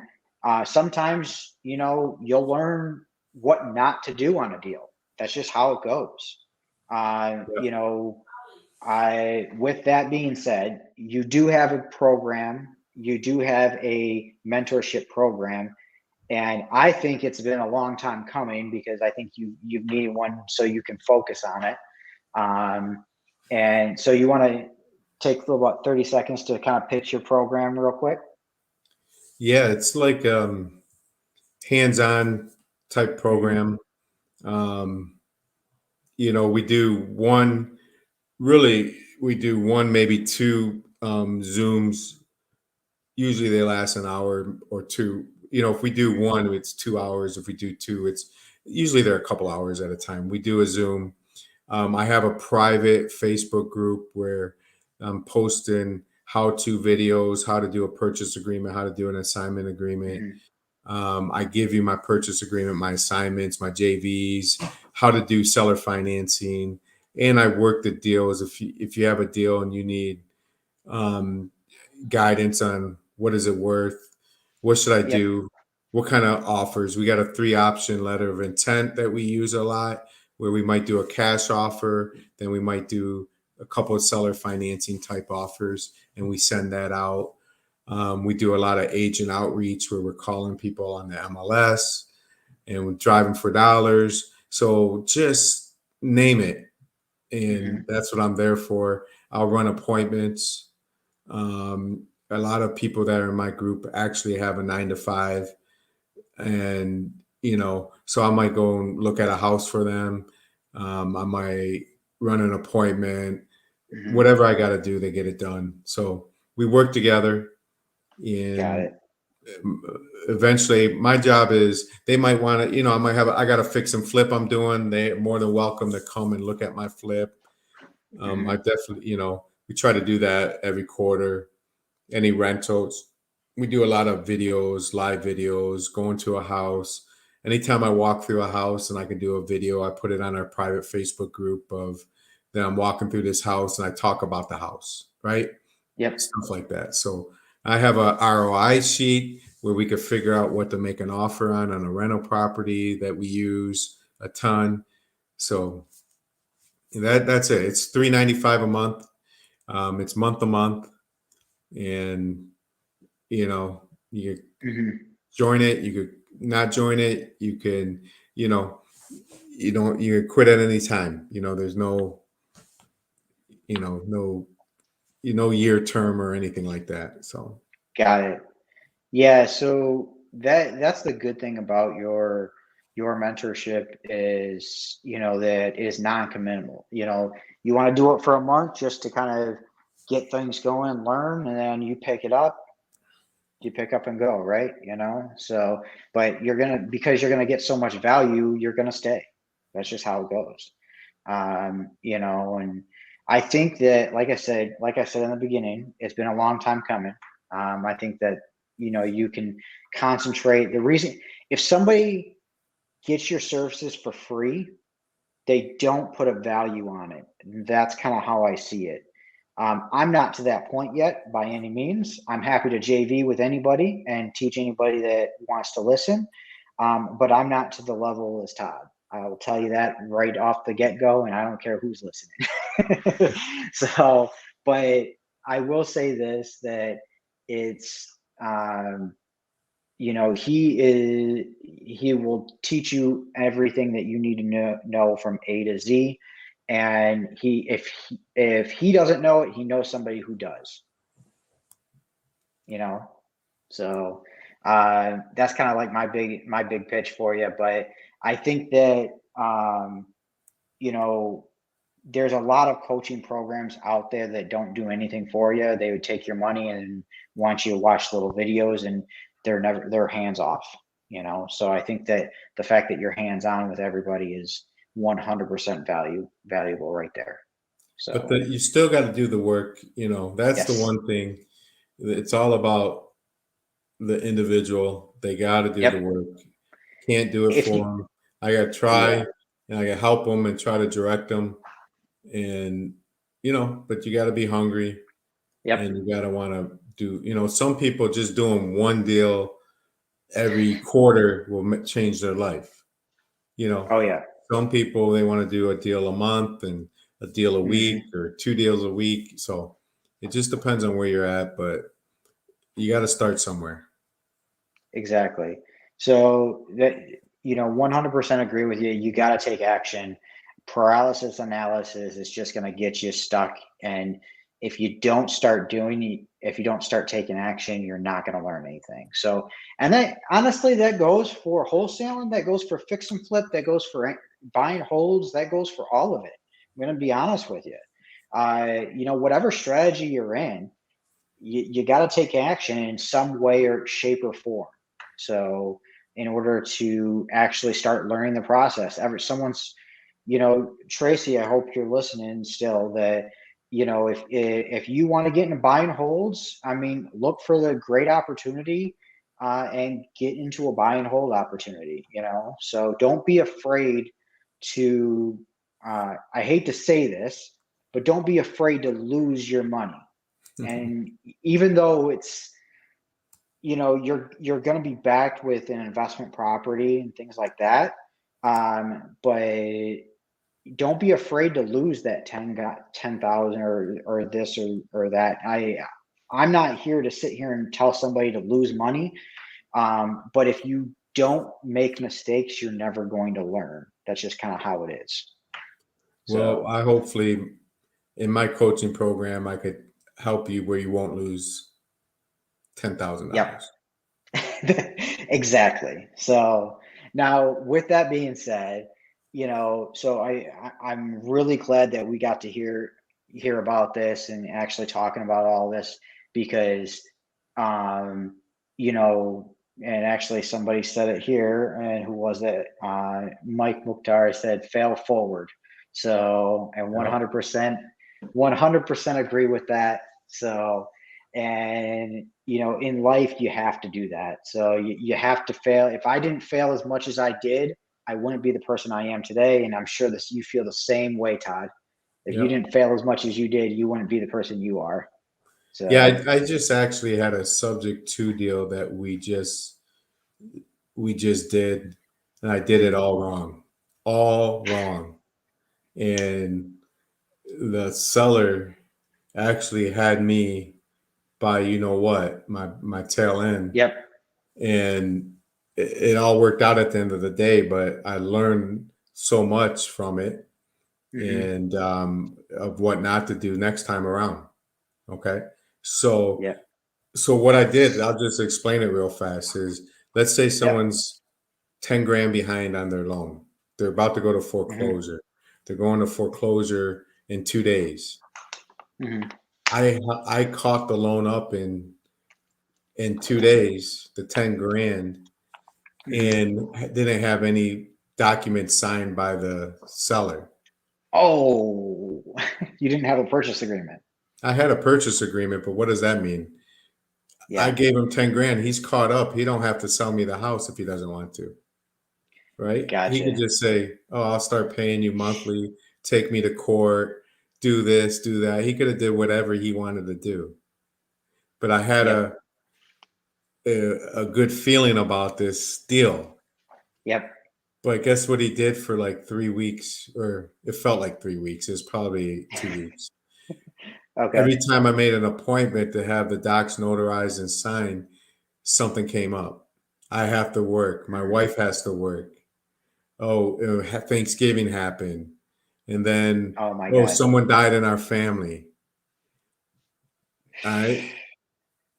sometimes, you'll learn what not to do on a deal. That's just how it goes. Uh, Yeah. you know, with that being said, you do have a program. You do have a mentorship program, and I think it's been a long time coming, because I think you've needed one so you can focus on it. Um, and so you want to take about 30 seconds to kind of pitch your program real quick. Yeah, it's like hands-on type Hmm. program. Um, we do one, really, we do one, maybe two Zooms. Usually they last an hour or two. If we do Hmm. one, it's 2 hours. If we do two, it's usually they're a couple hours at a time. We do a Zoom. I have a private Facebook group where I'm posting how-to videos, how to do a purchase agreement, how to do an assignment agreement. Hmm. I give you my purchase agreement, my assignments, my JVs, how to do seller financing, and I work the deals. If you have a deal and you need um, guidance on what is it worth, what should I Yep. do, what kind of offers. We got a 3 option letter of intent that we use a lot, where we might do a cash offer, then we might do a couple of seller financing type offers, and we send that out. We do a lot of agent outreach where we're calling people on the MLS and we're driving for dollars. So just name it. And Hmm. that's what I'm there for. I'll run appointments. A lot of people that are in my group actually have a 9 to 5, and so I might go and look at a house for them. I might run an appointment, Mhm. whatever I got to do to get it done. So we work together, Got and it. eventually my job is they might want to, I got to fix and flip I'm doing. They're more than welcome to come and look at my flip. I Mhm. definitely, we try to do that every quarter. Any rentals. We do a lot of videos, live videos, going to a house. Anytime I walk through a house and I can do a video, I put it on our private Facebook group of that I'm walking through this house and I talk about the house, right? Yep. Stuff like that. So I have a ROI sheet where we could figure out what to make an offer on a rental property that we use a ton. So that's it. It's $395 a month. It's month to month, and you Mhm. join it, you could not join it, you can, you know, you can quit at any time. There's no, no, year term or anything like that. So Got it. Yeah, so that's the good thing about your mentorship is, that it is non-committal. You want to do it for a month just to kind of get things going and learn, and then you pick up and go, right? So, but because you're gonna get so much value, you're gonna stay. That's just how it goes. And I think that, like I said in the beginning, it's been a long time coming. I think that you can concentrate. The reason, if somebody gets your services for free, they don't put a value on it. That's kind of how I see it. I'm not to that point yet by any means. I'm happy to JV with anybody and teach anybody that wants to listen, but I'm not to the level as Todd. I will tell you that right off the get go, and I don't care who's listening. So, but I will say this, that it's he will teach you everything that you need to know from A to Z. And if he doesn't know it, he knows somebody who does, you know so that's kind of like my big pitch for you. But I think that you know there's a lot of coaching programs out there that don't do anything for you. They would take your money and want you to watch little videos, and they're hands off. So I think that the fact that you're hands on with everybody is 100% valuable right there. but So you still got to do the work. That's the yes. one thing. It's all about the individual. They got to do the Yep. work. Can't do it If for you them. I got to Yeah. try, and I got to help them and try to direct them. And but you got to be hungry, and Yep. you got to want to do. Some people just doing one deal every quarter will change their life. You know, Oh yeah. some people they want to do a deal a month and a deal a week Hmm. or 2 deals a week. So it just depends on where you're at, but you got to start somewhere. Exactly. So that 100% agree with you. You got to take action. Paralysis analysis is just going to get you stuck. And if you don't start taking action, you're not going to learn anything. So, and that honestly, that goes for wholesaling, that goes for fix and flip, that goes for buying holds, that goes for all of it. I'm going to be honest with you. Whatever strategy you're in, you got to take action in some way or shape or form. So, in order to actually start learning the process, Tracy, I hope you're listening still. That if you want to get into buying holds, I mean, look for the great opportunity and get into a buy and hold opportunity. So don't be afraid to. I hate to say this, but don't be afraid to lose your money. And even though it's you're going to be backed with an investment property and things like that, but don't be afraid to lose that 10,000 or this or that. I'm not here to sit here and tell somebody to lose money, but if you don't make mistakes, you're never going to learn. That's just kind of how it is. Well, So I hopefully in my coaching program I could help you where you won't lose $10,000. yep. Exactly. So Now, with that being said, so I'm really glad that we got to hear about this and actually talking about all this because, um, and actually somebody said it here, and who was it? Mike Mukhtar said, "Fail forward." So, and Yep. 100% agree with that. So, and in life you have to do that, so you have to fail. If I didn't fail as much as I did, I wouldn't be the person I am today, and I'm sure this you feel the same way, Todd. If you Yep. didn't fail as much as you did, you wouldn't be the person you are. Yeah, So I just actually had a subject to deal that we just did, and I did it all wrong. And the seller actually had me by my tail end, yep. and it all worked out at the end of the day. But I learned so much from it, Hmm. and of what not to do next time around. Okay, so Yep. so what I did, I'll just explain it real fast. Is let's say Yep. someone's 10 grand behind on their loan. They're about to go to Hmm. foreclosure. They're going to foreclosure in 2 days. Hmm. I caught the loan up in 2 days, the 10 grand, Hmm. and didn't have any documents signed by the seller. Oh, you didn't have a purchase agreement. I had a purchase agreement, but what does that mean? I Yeah. gave him 10 grand. He's caught up. He don't have to sell me the house if he doesn't want to, right? He could Gotcha. just say, "Oh, I'll start paying you monthly, take me to court, do this, do that." He could have did whatever he wanted to do. But I had Yep. a good feeling about this deal. Yep. But guess what he did for like 3 weeks, or it felt like 3 weeks. It was probably 2 weeks. Okay. Every time I made an appointment to have the docs notarized and signed, something came up. I have to work. My wife has to work. Oh, Thanksgiving happened. And then, Oh my oh, God. someone died in our family. All right.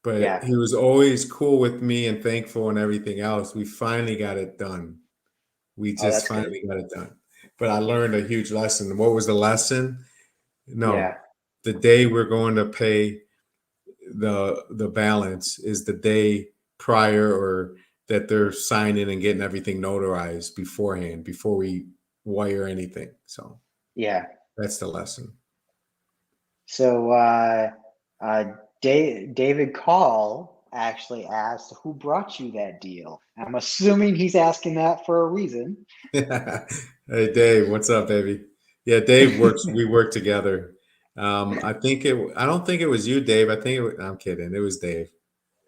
But Yeah. he was always cool with me and thankful and everything else. We finally got it done. We Oh, just that's good. finally got it done. But I learned a huge lesson. What was the lesson? Yeah. No, the day we're going to pay the balance is the day prior, or that they're signing and getting everything notarized beforehand before we wire anything. So Yeah. that's the lesson. So uh, David Call actually asked, "Who brought you that deal?" I'm assuming he's asking that for a reason. Hey Dave, what's up, baby? Yeah, Dave works. We work together. I think it. I don't think it was you, Dave. I think I'm kidding. It was Dave.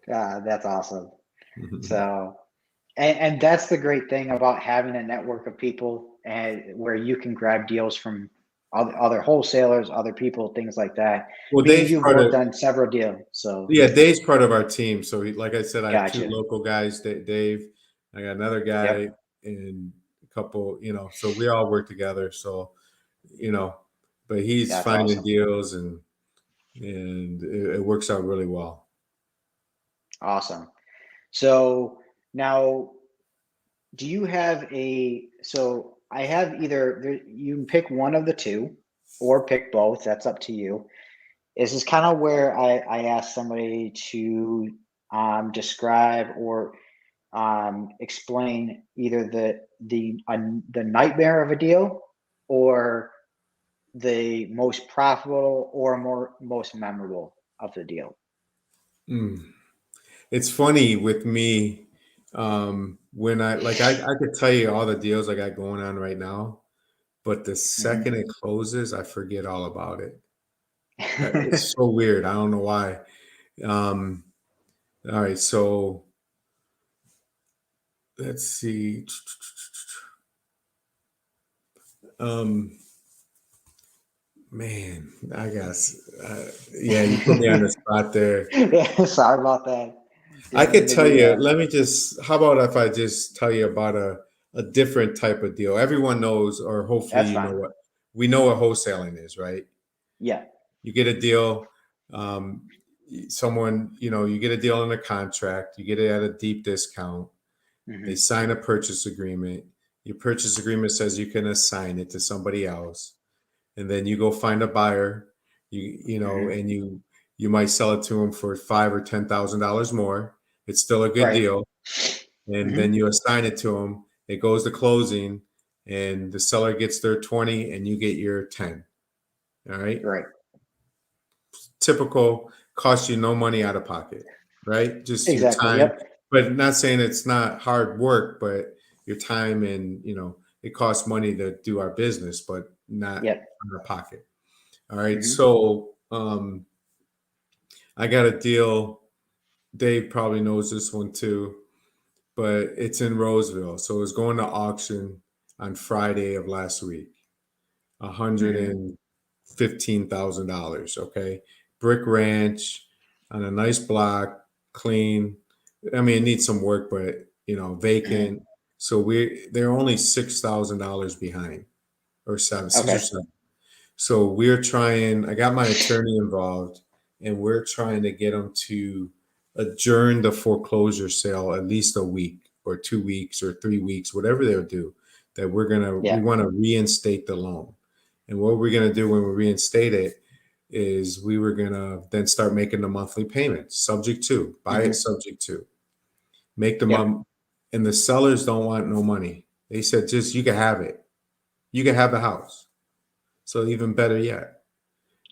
That's awesome. So, and that's the great thing about having a network of people, and where you can grab deals from other wholesalers, other people, things like that. Well, Me and Dave's you have part worked of. on several deals, so Yeah, Dave's part of our team. So, like I said, I have two gotcha. local guys. Dave, I got another guy, Yep, and a couple. So we all work together. So, you know, but he's that's finding awesome. deals, and it works out really well. Awesome. So now, do you have a? So I have either you can pick one of the two, or pick both. That's up to you. This is kind of where I ask somebody to describe or explain either the nightmare of a deal, or the most profitable or most memorable of the deal. Mm. It's funny with me, when I could tell you all the deals I got going on right now, but the second Hmm. it closes, I forget all about it. It's so weird. I don't know why. Um, all right, so let's see. Um, Man, I guess, yeah, you put me on the spot there. Sorry about that. I Didn't could mean to tell do you. that. Let me just. How about if I just tell you about a different type of deal? Everyone knows, or hopefully That's you know fine. what we know what wholesaling is, right? Yeah. You get a deal. Someone, you get a deal on a contract. You get it at a deep discount. They Mm-hmm. sign a purchase agreement. Your purchase agreement says you can assign it to somebody else, and then you go find a buyer. You know, Mm-hmm. and you might sell it to them for $5,000 or $10,000 more. It's still a good Right. deal, and Mm-hmm. then you assign it to them. It goes to closing, and the seller gets their 20, and you get your 10. All right. Right. Typical, costs you no money out of pocket, right? Just your Exactly. time. Yep. But not saying it's not hard work, but your time, and it costs money to do our business, but not Yep. out of pocket. All right. Mm-hmm. So I got a deal. Dave probably knows this one too, but it's in Roseville. So it's going to auction on Friday of last week. Mm-hmm. $115,000. Okay. Brick ranch on a nice block, clean. I mean, it needs some work, but Mm-hmm. vacant. So they're only $6,000 behind, or seven, six or Okay. seven. So we're trying, I got my attorney involved, and we're trying to get them to adjourn the foreclosure sale at least a week or 2 weeks or 3 weeks, whatever they'll do, that we Yeah. want to reinstate the loan. And what we're going to do when we reinstate it is we were going to then start making the monthly payments, subject to, buy it Mm-hmm. subject to, make the Yep. mom. And the sellers don't want no money. They said, just, you can have it. You can have the house. So even better yet.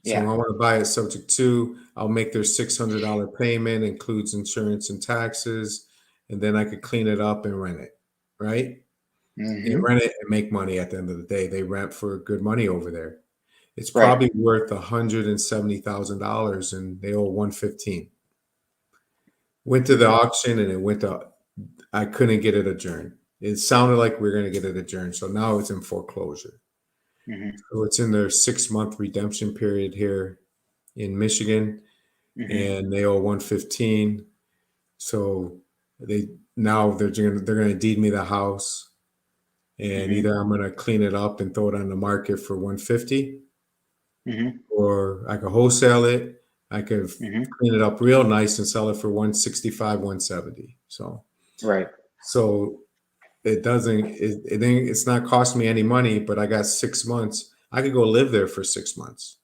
So Yeah. I want to buy it subject to, I'll make their $600 payment, includes insurance and taxes, and then I could clean it up and rent it, right? And Mm-hmm. rent it and make money at the end of the day. They rent for good money over there. It's Right. probably worth $170,000, and they owe 115. Went to the Mm-hmm. auction, and I couldn't get it adjourned. It sounded like we are going to get it adjourned. So now it's in foreclosure. Mm-hmm. So it's in their 6 month redemption period here in Michigan, Mm-hmm. and they owe 115. So they now they're gonna deed me the house, and Mm-hmm. either I'm gonna clean it up and throw it on the market for 150, Mm-hmm. or I could wholesale it. I could Mm-hmm. clean it up real nice and sell it for 165, 170. Right. So it's not costing me any money, but I got 6 months. I could go live there for 6 months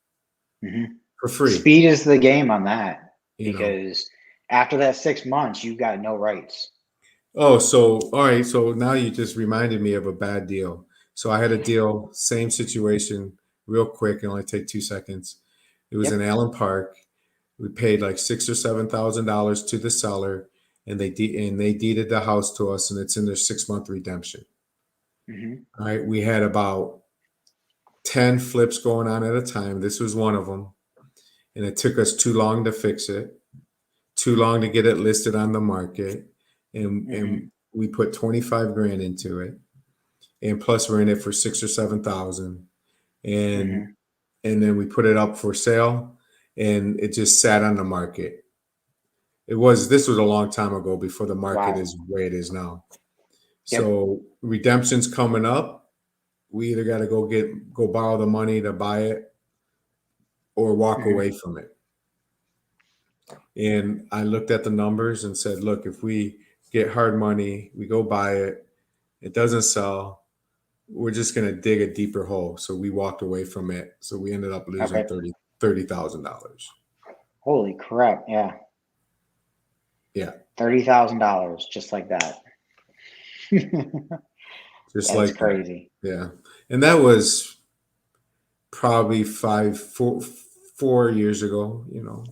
Mm-hmm. for free, Speed is the game on that you know. because after that 6 months, you got no rights. Oh, so all right. So now you just reminded me of a bad deal. So I had a deal, same situation, real quick. It only take 2 seconds. It was in Yep. Allen Park. We paid like $6,000 or $7,000 to the seller, and they deeded the house to us, and it's in their 6 month redemption. Mm-hmm. All right. We had about 10 flips going on at a time. This was one of them, and it took us too long to fix it, too long to get it listed on the market, Mm-hmm. and we put 25 grand into it, and plus we're in it for 6 or 7 thousand, and Mm-hmm. then we put it up for sale, and it just sat on the market. This was a long time ago, before the market Wow. is the way it is now. Yep. So redemption's coming up. We either got to go borrow the money to buy it, or walk Mm-hmm. away from it. And I looked at the numbers and said, look, if we get hard money, we go buy it, it doesn't sell, we're just going to dig a deeper hole. So we walked away from it. So we ended up losing Okay. $30,000. Holy crap. Yeah. Yeah. $30,000 just like that. Just That's like that. crazy. Yeah. And that was probably 4 years ago,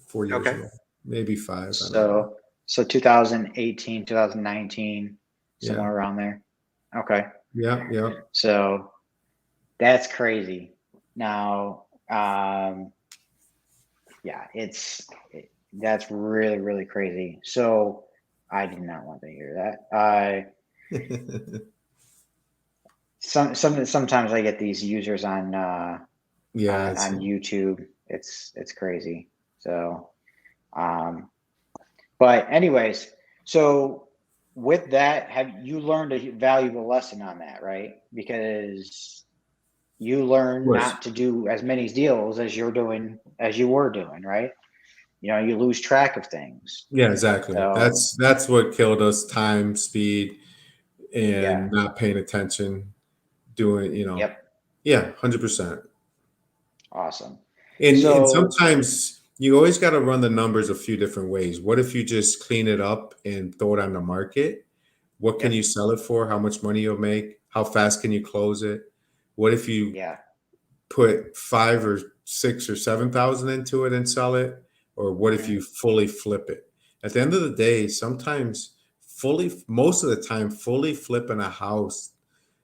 4 years Okay. ago, maybe five. I don't know. So 2018, 2019, Yeah. somewhere around there. Okay. Yeah. Yeah. So that's crazy. Now, yeah, that's really, really crazy. So I did not want to hear that. Sometimes I get these users Yeah. on YouTube. It's crazy. So, um, but anyways, so with that, have you learned a valuable lesson on that, right? Because you learn Was. not to do as many deals as you were doing, right? You lose track of things. Yeah, exactly. So, That's what killed us. Time, speed. Yeah. and not paying attention, doing, Yep. yeah, 100%. Awesome. And So, sometimes you always got to run the numbers a few different ways. What if you just clean it up and throw it on the market? What can yep. you sell it for? How much money you'll make? How fast can you close it? What if you Yeah. put 5 or 6 or 7 thousand into it and sell it? Or what if Hmm. you fully flip it? At the end of the day, sometimes most of the time, fully flipping a house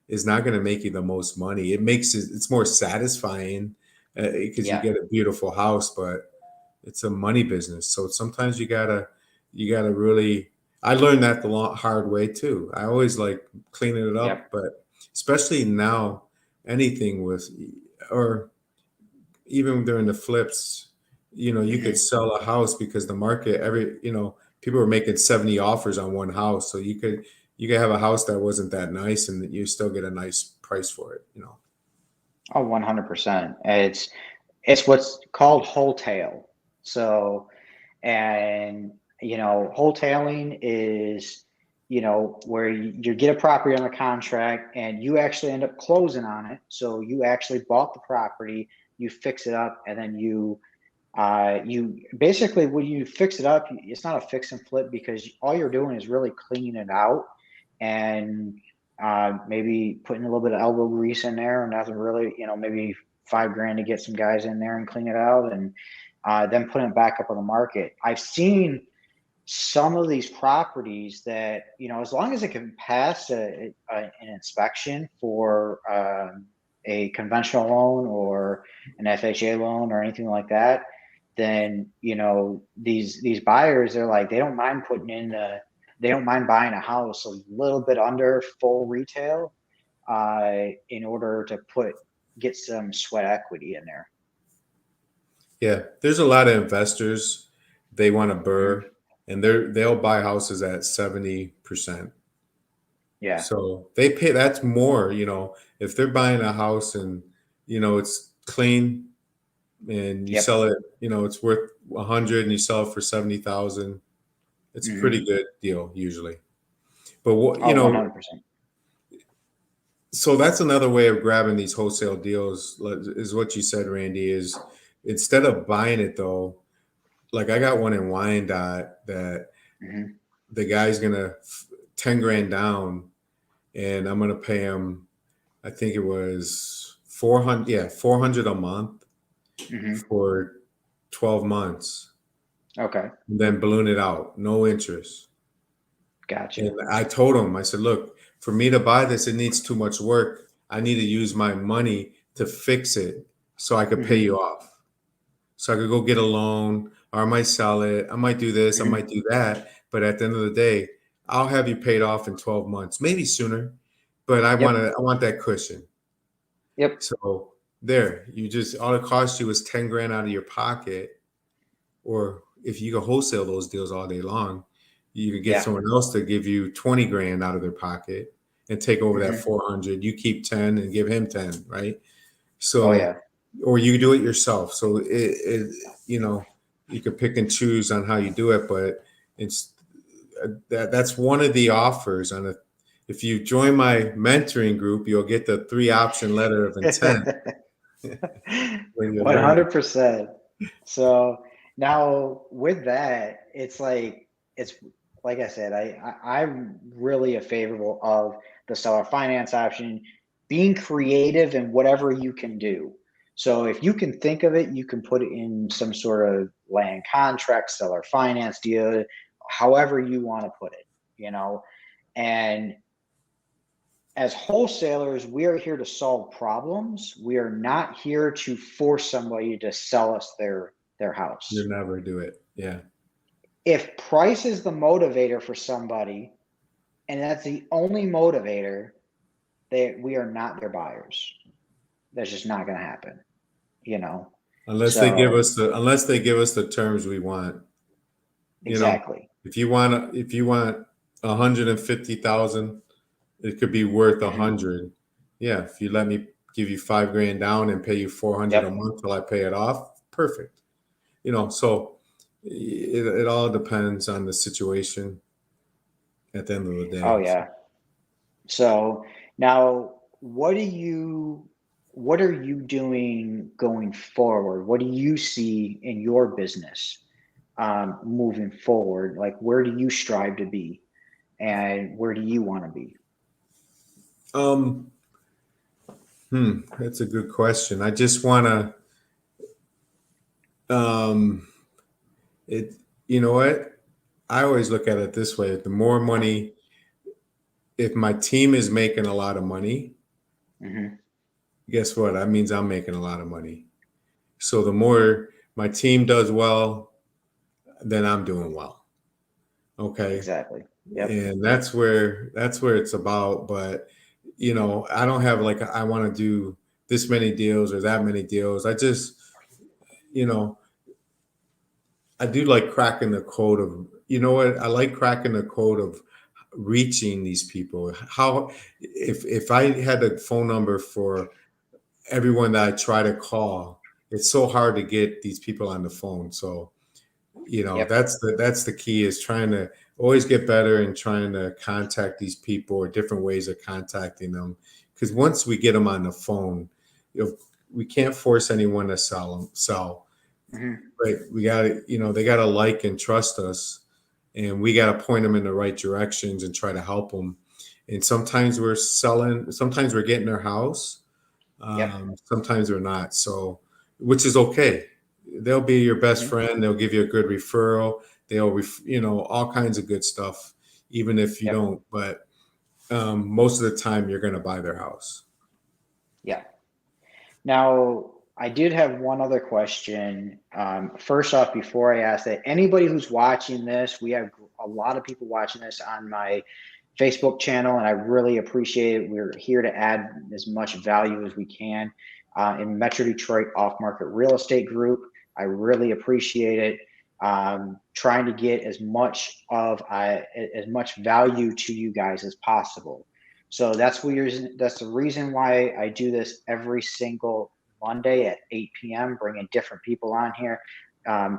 is not going to make you the most money. It's more satisfying because you Yeah. get a beautiful house, but it's a money business. So sometimes you gotta really. I learned that the hard way too. I always like cleaning it up, Yep. but especially now, anything with, or even during the flips, you could Hmm. sell a house because the market, people were making 70 offers on one house. So you could have a house that wasn't that nice and you still get a nice price for it. Oh, 100%. It's what's called wholesale. So, and wholesaling is where you get a property under contract and you actually end up closing on it. So you actually bought the property, you fix it up, and then you basically, when you fix it up, it's not a fix and flip because all you're doing is really cleaning it out and maybe putting a little bit of elbow grease in there, and nothing really, maybe 5 grand to get some guys in there and clean it out, and then putting it back up on the market. I've seen some of these properties that, as long as it can pass an inspection for a conventional loan or an FHA loan or anything like that, then these buyers, they're like, they don't mind buying a house a little bit under full retail in order to get some sweat equity in there. Yeah, there's a lot of investors. They want to Hmm. burr, and they'll buy houses at 70%. Yeah. So they pay. That's more. If they're buying a house and it's clean and you Yep. sell it, it's worth 100 and you sell it for 70,000. It's a pretty Hmm. good deal usually. But what Oh, 100%. so that's another way of grabbing these wholesale deals is what you said, Randy. Is instead of buying it though, like I got one in Wyandotte that Hmm. the guy's gonna 10 grand down, and I'm gonna pay him. I think it was 400. Yeah, 400 a month Hmm. for 12 months, Okay. and then balloon it out, no interest. Gotcha. And I told him, I said, look, for me to buy this, it needs too much work. I need to use my money to fix it so I could pay Hmm. you off. So I could go get a loan, or I might sell it. I might do this, I Hmm. might do that. But at the end of the day, I'll have you paid off in 12 months, maybe sooner. But Yep. I want that cushion. Yep. So there, all it cost you was 10 grand out of your pocket. Or if you could wholesale those deals all day long, you could get Yeah. someone else to give you 20 grand out of their pocket and take over that Hmm. 400. You keep 10 and give him 10, right? Oh So, yeah. or you do it yourself. So you could pick and choose on how you do it, but it's that's one of the offers on a. If you join my mentoring group, you'll get the 3 option letter of intent when you learn it. 100%. So now with that, it's like I said, I'm really a favorable of the seller finance option, being creative in whatever you can do. So if you can think of it, you can put it in some sort of land contract, seller finance deal, however you want to put it, you know. And as wholesalers, we are here to solve problems. We are not here to force somebody to sell us their You house. never do it. Yeah. If price is the motivator for somebody, and that's the only motivator, we are not their buyers. That's just not going to happen, you know. So Unless they give us the terms we want. You know, exactly. if you want 150,000, it could be worth a Hmm. hundred. Yeah, if you let me give you 5 grand down and pay you 400 a Yep. month till I pay it off, perfect. So it all depends on the situation at the end of the Oh day. So, yeah. So now, what are you doing going forward? What do you see in your business moving forward? Like, where do you strive to be, and where do you want to be? Um, that's a good question. I just want to, it, you know what? I always look at it this way. The more money, if my team is making a lot of money, Hmm. guess what? That means I'm making a lot of money. So the more my team does well, then I'm doing well. Okay. Exactly. Yep. And that's where it's about. But I don't have like I want to do this many deals or that many deals. I just, you know, I do like cracking the code of, what? I like cracking the code of reaching these people. How, if I had a phone number for everyone that I try to call, it's so hard to get these people on the phone. So, Yep. that's the key, is trying to always get better and trying to contact these people, or different ways of contacting them. Because once we get them on the phone, you know, we can't force anyone to sell. Hmm. Right. We got to, they got to like and trust us, and we got to point them in the right directions and try to help them. And sometimes we're selling, sometimes we're getting their house, Yep. sometimes we're not. So, which is okay. They'll be your best Hmm. friend. They'll give you a good referral. All kinds of good stuff, even if you Yep. don't. But most of the time, you're going to buy their house. Yeah. Now, I did have one other question. First off, before I ask that, anybody who's watching this, we have a lot of people watching this on my Facebook channel, and I really appreciate it. We're here to add as much value as we can in Metro Detroit off market real estate group. I really appreciate it. Trying to get as much value to you guys as possible. So that's the reason why I do this every single Monday at 8 p.m. Bringing different people on here,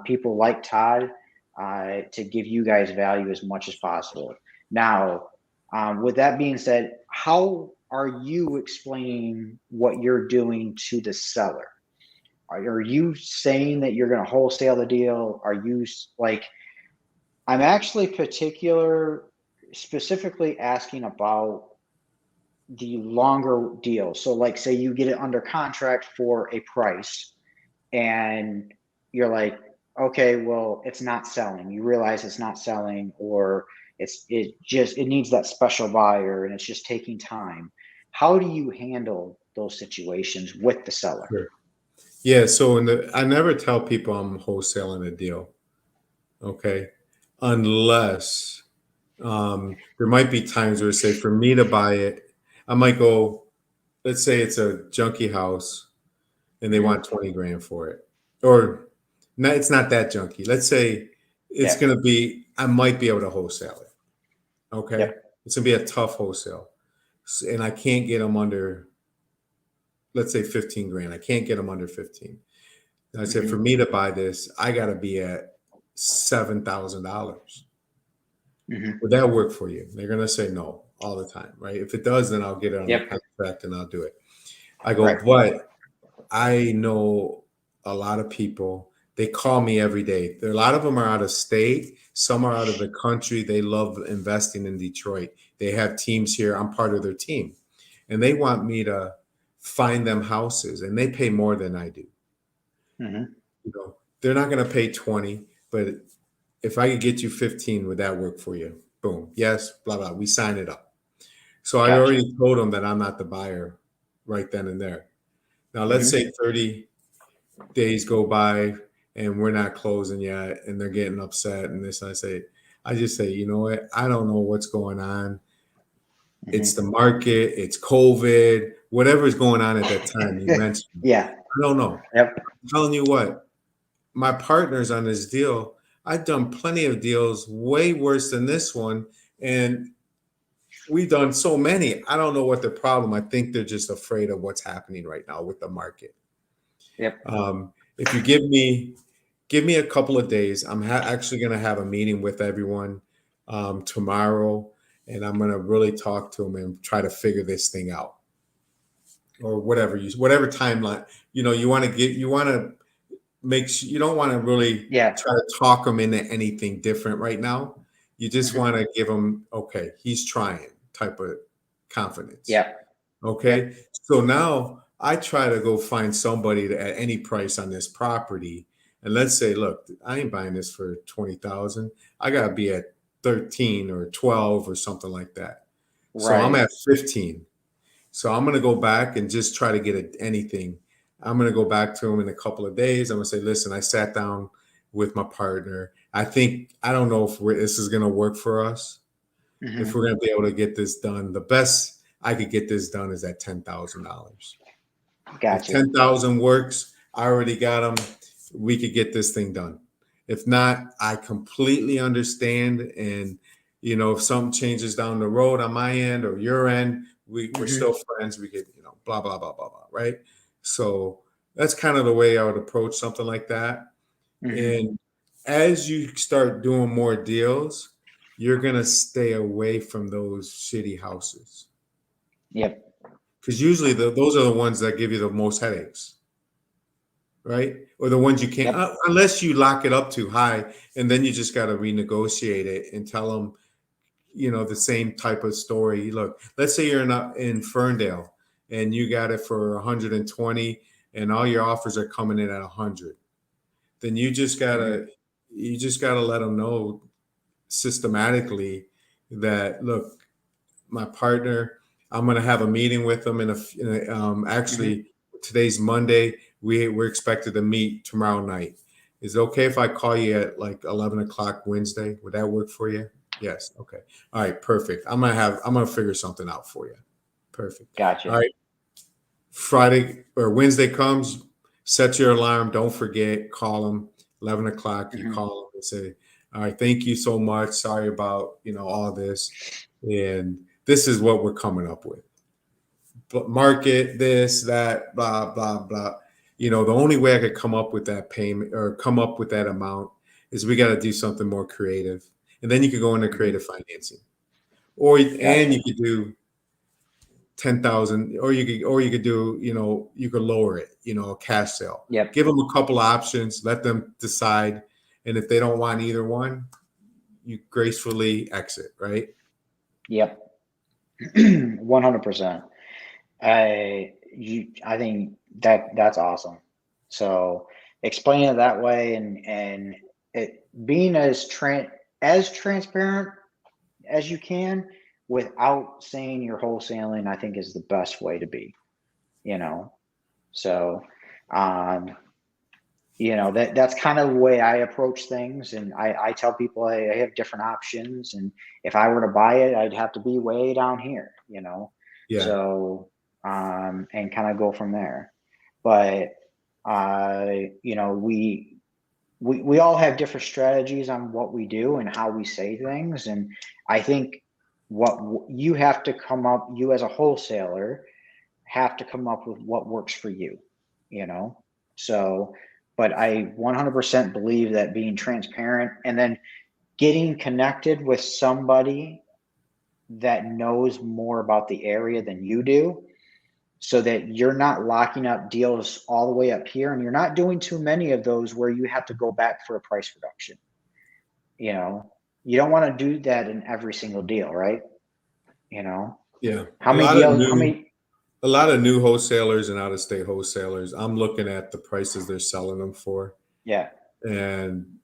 people like Todd, to give you guys value as much as possible. Now, with that being said, how are you explaining what you're doing to the seller? Are you saying that you're going to wholesale the deal? Are you like, I'm actually specifically asking about the longer deal. So, like, say you get it under contract for a price, and you're like, okay, well, it's not selling. You realize it's not selling, or it needs that special buyer, and it's just taking time. How do you handle those situations with the seller? Sure. Yeah. So I never tell people I'm wholesaling a deal. Okay, unless there might be times where, say, for me to buy it, I might go. Let's say it's a junky house and they Hmm. want 20 grand for it. Or no, it's not that junky. Let's say it's Yep. going to be, I might be able to wholesale it. Okay. Yep. It's going to be a tough wholesale. And I can't get them under, let's say 15 grand. I can't get them under 15. And I said, for Hmm. me to buy this, I got to be at $7,000. Hmm. Would that work for you? They're going to say no all the time, right? If it does, then I'll get it under Yep. contract and I'll do it. I go, Right. but I know a lot of people. They call me every day. A lot of them are out of state. Some are out of the country. They love investing in Detroit. They have teams here. I'm part of their team, and they want me to find them houses, and they pay more than I do. Hmm. They're not going to pay 20, but if I could get you 15, would that work for you? Boom. Yes. Blah blah. We sign it up. So I Gotcha. already told them that I'm not the buyer right then and there. Now let's Hmm. say 30 days go by and we're not closing yet, and they're getting upset and this. I just say, you know what? I don't know what's going on. It's the Hmm. market, it's COVID, whatever's going on at that time you mentioned. Yeah. I don't know. Yep. I'm telling you what, my partners on this deal, I've done plenty of deals way worse than this one. And we've done so many. I don't know what the problem. I think they're just afraid of what's happening right now with the market. Yep. If you give me a couple of days, I'm actually going to have a meeting with everyone tomorrow, and I'm going to really talk to them and try to figure this thing out, or whatever timeline, you want to make sure you don't want to really Yeah. try to talk them into anything different right now. You just Hmm. want to give them, okay, he's trying type of confidence. Yep. Okay. Yep. So now I try to go find somebody at any price on this property. And let's say, look, I ain't buying this for 20,000. I got to be at 13 or 12 or something like that. So I'm Right. at 15. So I'm going to go back and just try to get anything. I'm going to go back to him in a couple of days. I'm going to say, listen, I sat down with my partner. I don't know if this is going to work for us, if Hmm. we're going to be able to get this done. The best I could get this done is at $10,000. If Gotcha. 10,000 works, I already got them. We could get this thing done. If not, I completely understand. And, if something changes down the road on my end or your end, we're Hmm. still friends. We could, blah, blah, blah, blah, blah. Right. So that's kind of the way I would approach something like that. Hmm. And as you start doing more deals, you're going to stay away from those shitty houses, Yep. because usually those are the ones that give you the most headaches, right? Or the ones you can't, Yep. unless you lock it up too high, and then you just got to renegotiate it and tell them, the same type of story. Look, let's say you're in Ferndale and you got it for 120, and all your offers are coming in at 100. Then Hmm. you just gotta let them know systematically that, look, my partner, I'm going to have a meeting with them Hmm. actually today's Monday. We're expected to meet tomorrow night. Is it okay if I call you at like 11 o'clock Wednesday? Would that work for you? Yes. Okay. All right. Perfect. I'm going to figure something out for you. Perfect. All Gotcha. right. Friday or Wednesday comes, set your alarm. Don't forget, call them. 11 o'clock, you Hmm. call them and say, all right, thank you so much. Sorry about, all this. And this is what we're coming up with. But market this, that, blah, blah, blah. The only way I could come up with that payment or come up with that amount is we got to do something more creative. And then you could go into Hmm. creative financing. And Gotcha. you could do 10,000, or you could do, you could lower it, a cash sale. Yep. Give them a couple options, let them decide. And if they don't want either one, you gracefully exit, right? Yep. 100%. I think that's awesome. So explain it that way, and it being as transparent as you can without saying you're wholesaling, I think is the best way to be, you know. So um that's kind of the way I approach things, and I tell people I have different options, and if I were to buy it, I'd have to be way down here, Yeah. so and kind of go from there. But we all have different strategies on what we do and how we say things, and I think you have to come up, you as a wholesaler have to come up with what works for you, you know? So, but I 100% believe that being transparent and then getting connected with somebody that knows more about the area than you do, so that you're not locking up deals all the way up here and you're not doing too many of those where you have to go back for a price reduction. You know, you don't want to do that in every single deal, right? You know, Yeah. how many deals, how many, A lot of new wholesalers and out of state wholesalers, I'm looking at the prices they're selling them for, yeah, and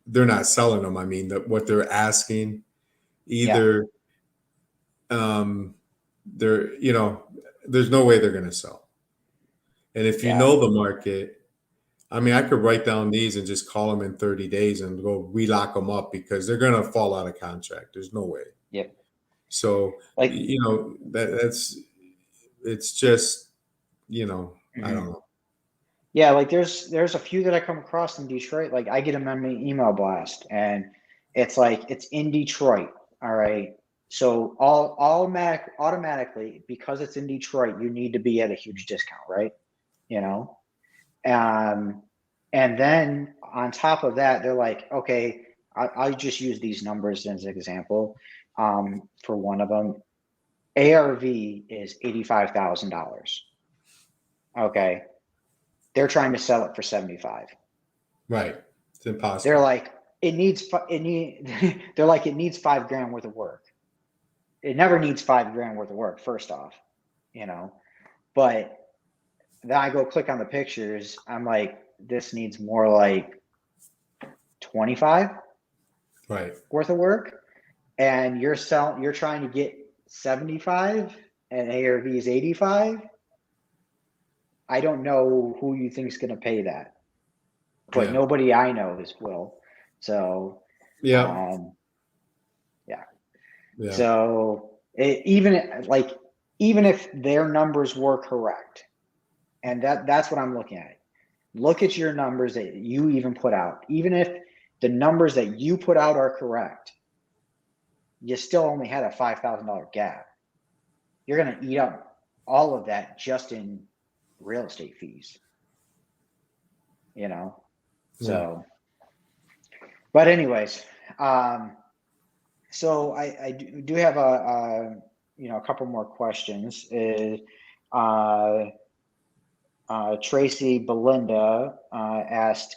they're not selling them. I mean, what they're asking, yeah, either they're, there's no way they're going to sell. And if you yeah, know the market, I mean, I could write down these and just call them in 30 days and go relock them up because they're going to fall out of contract. There's no way. yep. So, Like, it's just, I don't mhm. know. Yeah, like there's a few that I come across in Detroit. Like I get them on my email blast, and it's like it's in Detroit. All right. So automatically, because it's in Detroit, you need to be at a huge discount, right? You know? Um, and then on top of that, they're like, okay, I'll just use these numbers as an example. for one of them. ARV is $85,000. Okay. They're trying to sell it for 75. Right. It's They're impossible. like, they're like, it needs $5,000 worth of work. It never needs $5,000 worth of work, first off, but then I go click on the pictures. I'm like, this needs more like 25 Right. worth of work. And you're trying to get 75 and ARV is 85. I don't know who you think is going to pay that, but Yeah. nobody I know is will. So, Yeah. um, yeah. Yeah. So even if their numbers were correct, and that's what I'm looking at. Look at your numbers that you even put out. Even if the numbers that you put out are correct, you still only had a $5,000 gap. You're going to eat up all of that just in real estate fees, Yeah. So, but anyways, so I do have a couple more questions. Uh, Tracy Belinda asked,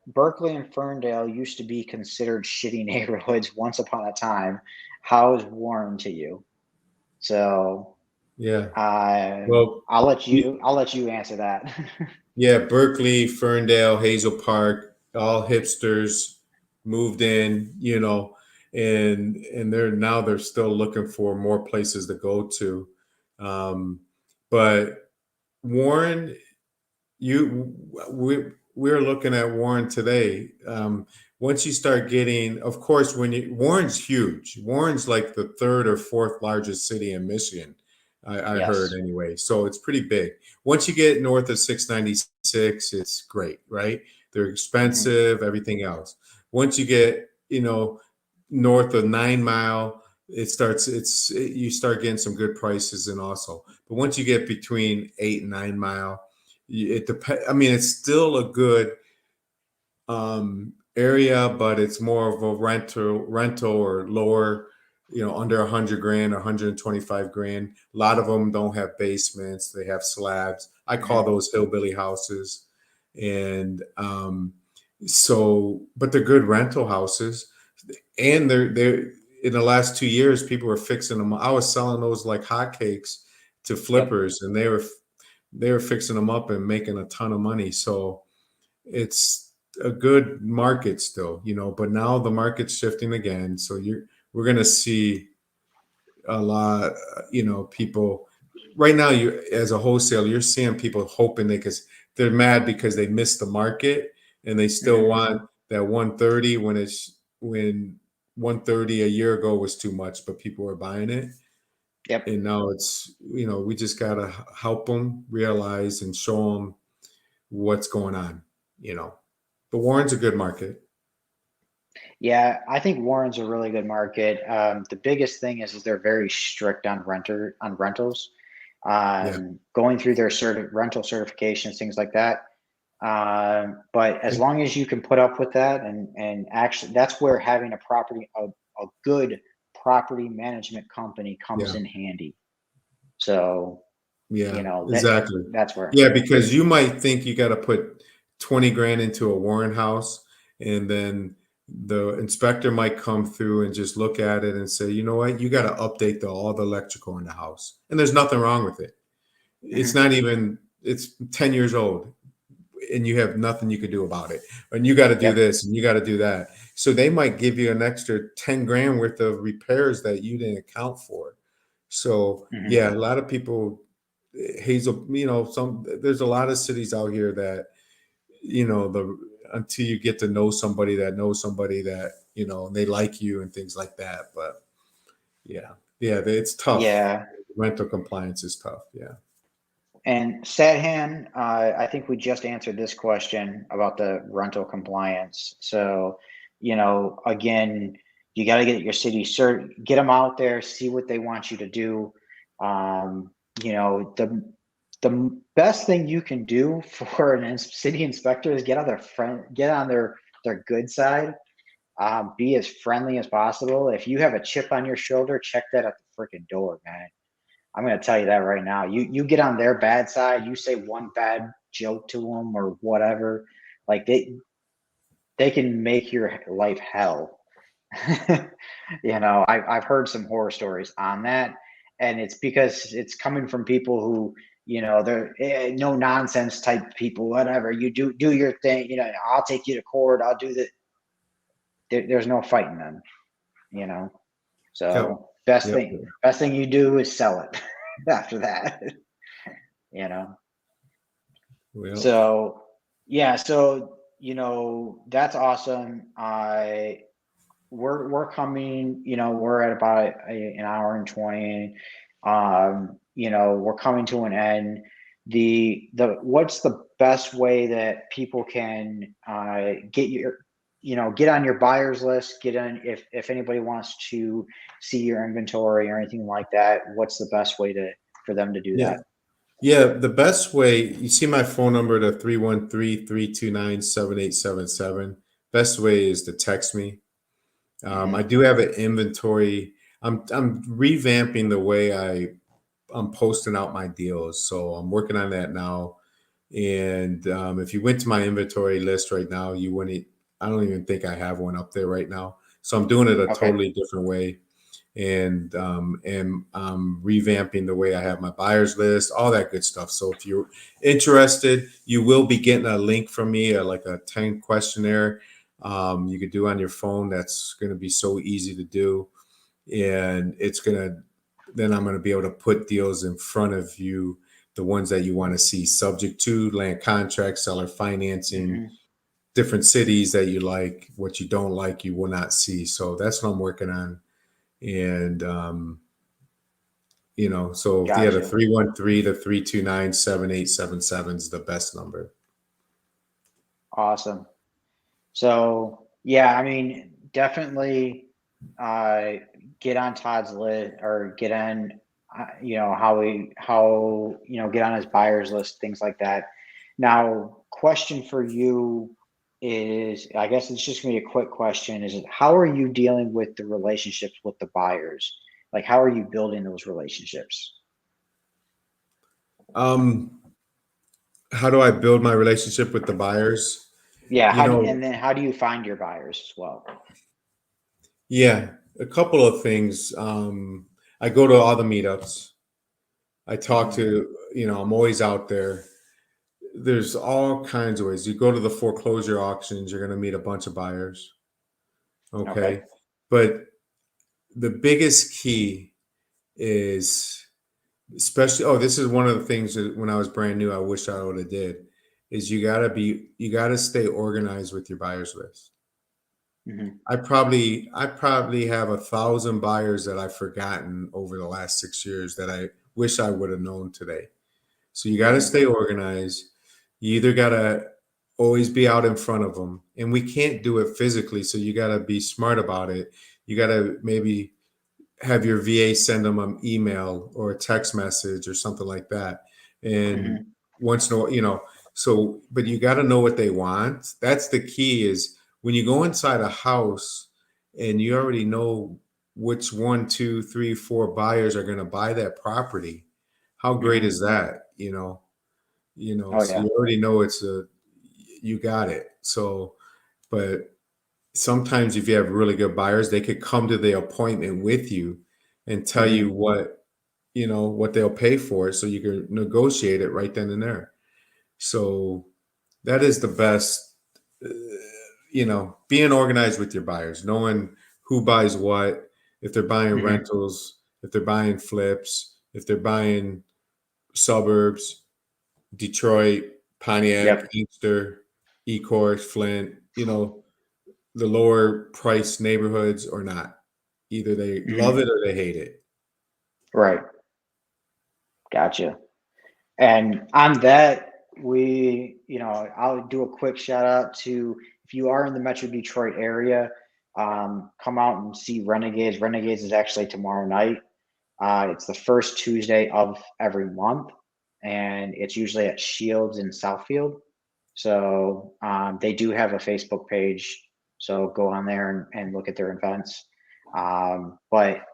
Berkeley and Ferndale used to be considered shitty neighborhoods once upon a time. How is Warren to you? So Yeah. Well, I'll let you answer that. yeah, Berkeley, Ferndale, Hazel Park, all hipsters moved in, and they're still looking for more places to go to. But Warren, you we're looking at Warren today. Once you start getting, of course, Warren's huge. Warren's like the third or fourth largest city in Michigan. I heard Yes. anyway, so it's pretty big. Once you get north of 696, it's great, right? They're Mm-hmm. expensive, everything else. Once you get, north of 9 Mile, you start getting some good prices, and also, but once you get between 8 and 9 Mile, it depends. I mean, it's still a good area, but it's more of a rental or lower, under 100 grand, 125 grand. A lot of them don't have basements; they have slabs. I call Mm-hmm. those hillbilly houses, and but they're good rental houses, and they're in the last 2 years, people were fixing them. I was selling those like hotcakes to Yep. flippers, and they were fixing them up and making a ton of money. So it's a good market still, but now the market's shifting again. So we're going to see a lot, people right now. You, as a wholesaler, you're seeing people hoping they're mad because they missed the market, and they still Mm-hmm. want that 130 when 130 a year ago was too much, but people were buying it. Yep. And now it's, we just got to help them realize and show them what's going on, you know. But Warren's a good market. Yeah, I think Warren's a really good market. The biggest thing is they're very strict on rentals, Yeah. going through their rental certifications, things like that. But as long as you can put up with that, and actually, that's where having a good property management company comes Yeah. in handy. So, Yeah. that Exactly. that's where. Yeah, because you might think you got to put 20 grand into a Warren house, and then the inspector might come through and just look at it and say, you know what, you got to update all the electrical in the house. And there's nothing wrong with it. It's Mhm. not even, it's 10 years old, and you have nothing you can do about it. And you got to do Yep. this and you got to do that. So they might give you an extra 10 grand worth of repairs that you didn't account for. So Mhm. yeah, a lot of people, Hazel, there's a lot of cities out here that, until you get to know somebody that knows somebody that, they like you and things like that. But yeah, it's tough. Yeah. Rental compliance is tough. Yeah. And Sadhan, I think we just answered this question about the rental compliance. So, again, you got to get your city cert, get them out there, see what they want you to do. The best thing you can do for city inspector is get on their good side, Be as friendly as possible. If you have a chip on your shoulder, check that at the freaking door, man. I'm gonna tell you that right now. You get on their bad side, you say one bad joke to them or whatever, like they can make your life hell. I've heard some horror stories on that, and it's because it's coming from people who, they're no nonsense type people. Whatever you do your thing. I'll take you to court. I'll do that. There's no fighting them. You know. Yep. So best Yep. thing best thing you do is sell it after that. You know. Well, So yeah, so that's awesome. I we're coming, we're at about an hour and 20. We're coming to an end. The what's the best way that people can get on your buyers list, get on if anybody wants to see your inventory or anything like that, what's the best way for them to do yeah. that? Yeah, the best way, you see my phone number to 313-329-7877. Best way is to text me. I Hmm. do have an inventory. I'm revamping the way I'm posting out my deals. So I'm working on that now. And if you went to my inventory list right now, you wouldn't, I don't even think I have one up there right now. So I'm doing it a Okay. totally different way. And I'm revamping the way I have my buyers list, all that good stuff. So if you're interested, you will be getting a link from me, like a 10 questionnaire you could do on your phone. That's going to be so easy to do. And then I'm going to be able to put deals in front of you, the ones that you want to see, subject to land contract, seller financing, Hmm. different cities that you like, what you don't like, you will not see. So that's what I'm working on. And, so yeah, the Gotcha. 313 to 329-7877 is the best number. Awesome. So yeah, I mean, definitely uh, get on Todd's list or get on, get on his buyers list, things like that. Now, question for you is, I guess it's just gonna be a quick question, is how are you dealing with the relationships with the buyers? Like, how are you building those relationships? Um, how do I build my relationship with the buyers? Yeah, You and know, then how do you find your buyers as well? yeah, a couple of things. I go to all the meetups. I talk Hmm. to, I'm always out there. There's all kinds of ways. You go to the foreclosure auctions, you're going to meet a bunch of buyers. Okay. Okay. But the biggest key is, especially, this is one of the things that when I was brand new, I wish I would have did, is you got to stay organized with your buyers list. Hmm. I probably have 1,000 buyers that I've forgotten over the last 6 years that I wish I would have known today. So you got to Hmm. stay organized. You either got to always be out in front of them, and we can't do it physically. So you got to be smart about it. You got to maybe have your VA send them an email or a text message or something like that. And Hmm. once in a while, but you got to know what they want. That's the key is when you go inside a house and you already know which one, two, three, four buyers are going to buy that property. How great Hmm. is that? Oh So yeah. you already know you got it. So, but sometimes if you have really good buyers, they could come to the appointment with you and tell you Hmm. what they'll pay for it so you can negotiate it right then and there. So that is the best, being organized with your buyers, knowing who buys what, if they're buying Hmm. rentals, if they're buying flips, if they're buying suburbs, Detroit, Pontiac, Yep. Inkster, Ecorse, Flint, the lower price neighborhoods or not. Either they love Hmm. it or they hate it. Right. Gotcha. And on that, I'll do a quick shout out to, if you are in the Metro Detroit area, come out and see Renegades. Renegades is actually tomorrow night. It's the first Tuesday of every month, and it's usually at Shields in Southfield. So they do have a Facebook page. So go on there and look at their events. But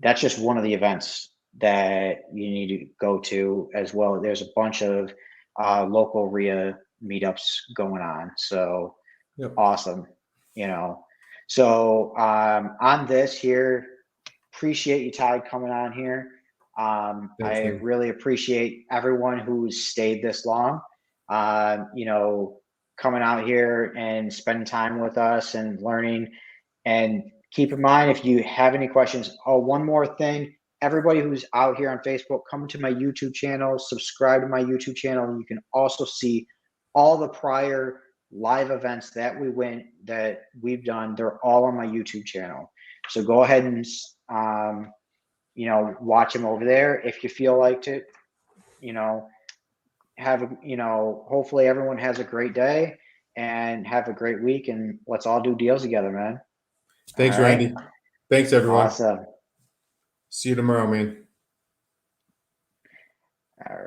that's just one of the events that you need to go to as well. There's a bunch of local RIA meetups going on. So Yep. awesome, you know. So on this here, appreciate you, Todd, coming on here. Thanks, I man. really appreciate everyone who's stayed this long. You know, coming out here and spending time with us and learning. And keep in mind, if you have any questions, oh, one more thing, everybody who's out here on Facebook, come to my YouTube channel, subscribe to my YouTube channel. You can also see all the prior live events that we've done. They're all on my YouTube channel. So go ahead and you know, watch them over there if you feel like it. You know, you know, hopefully everyone has a great day and have a great week, and let's all do deals together, man. All Thanks, right. Randy. Thanks, everyone. Awesome. See you tomorrow, man. All right.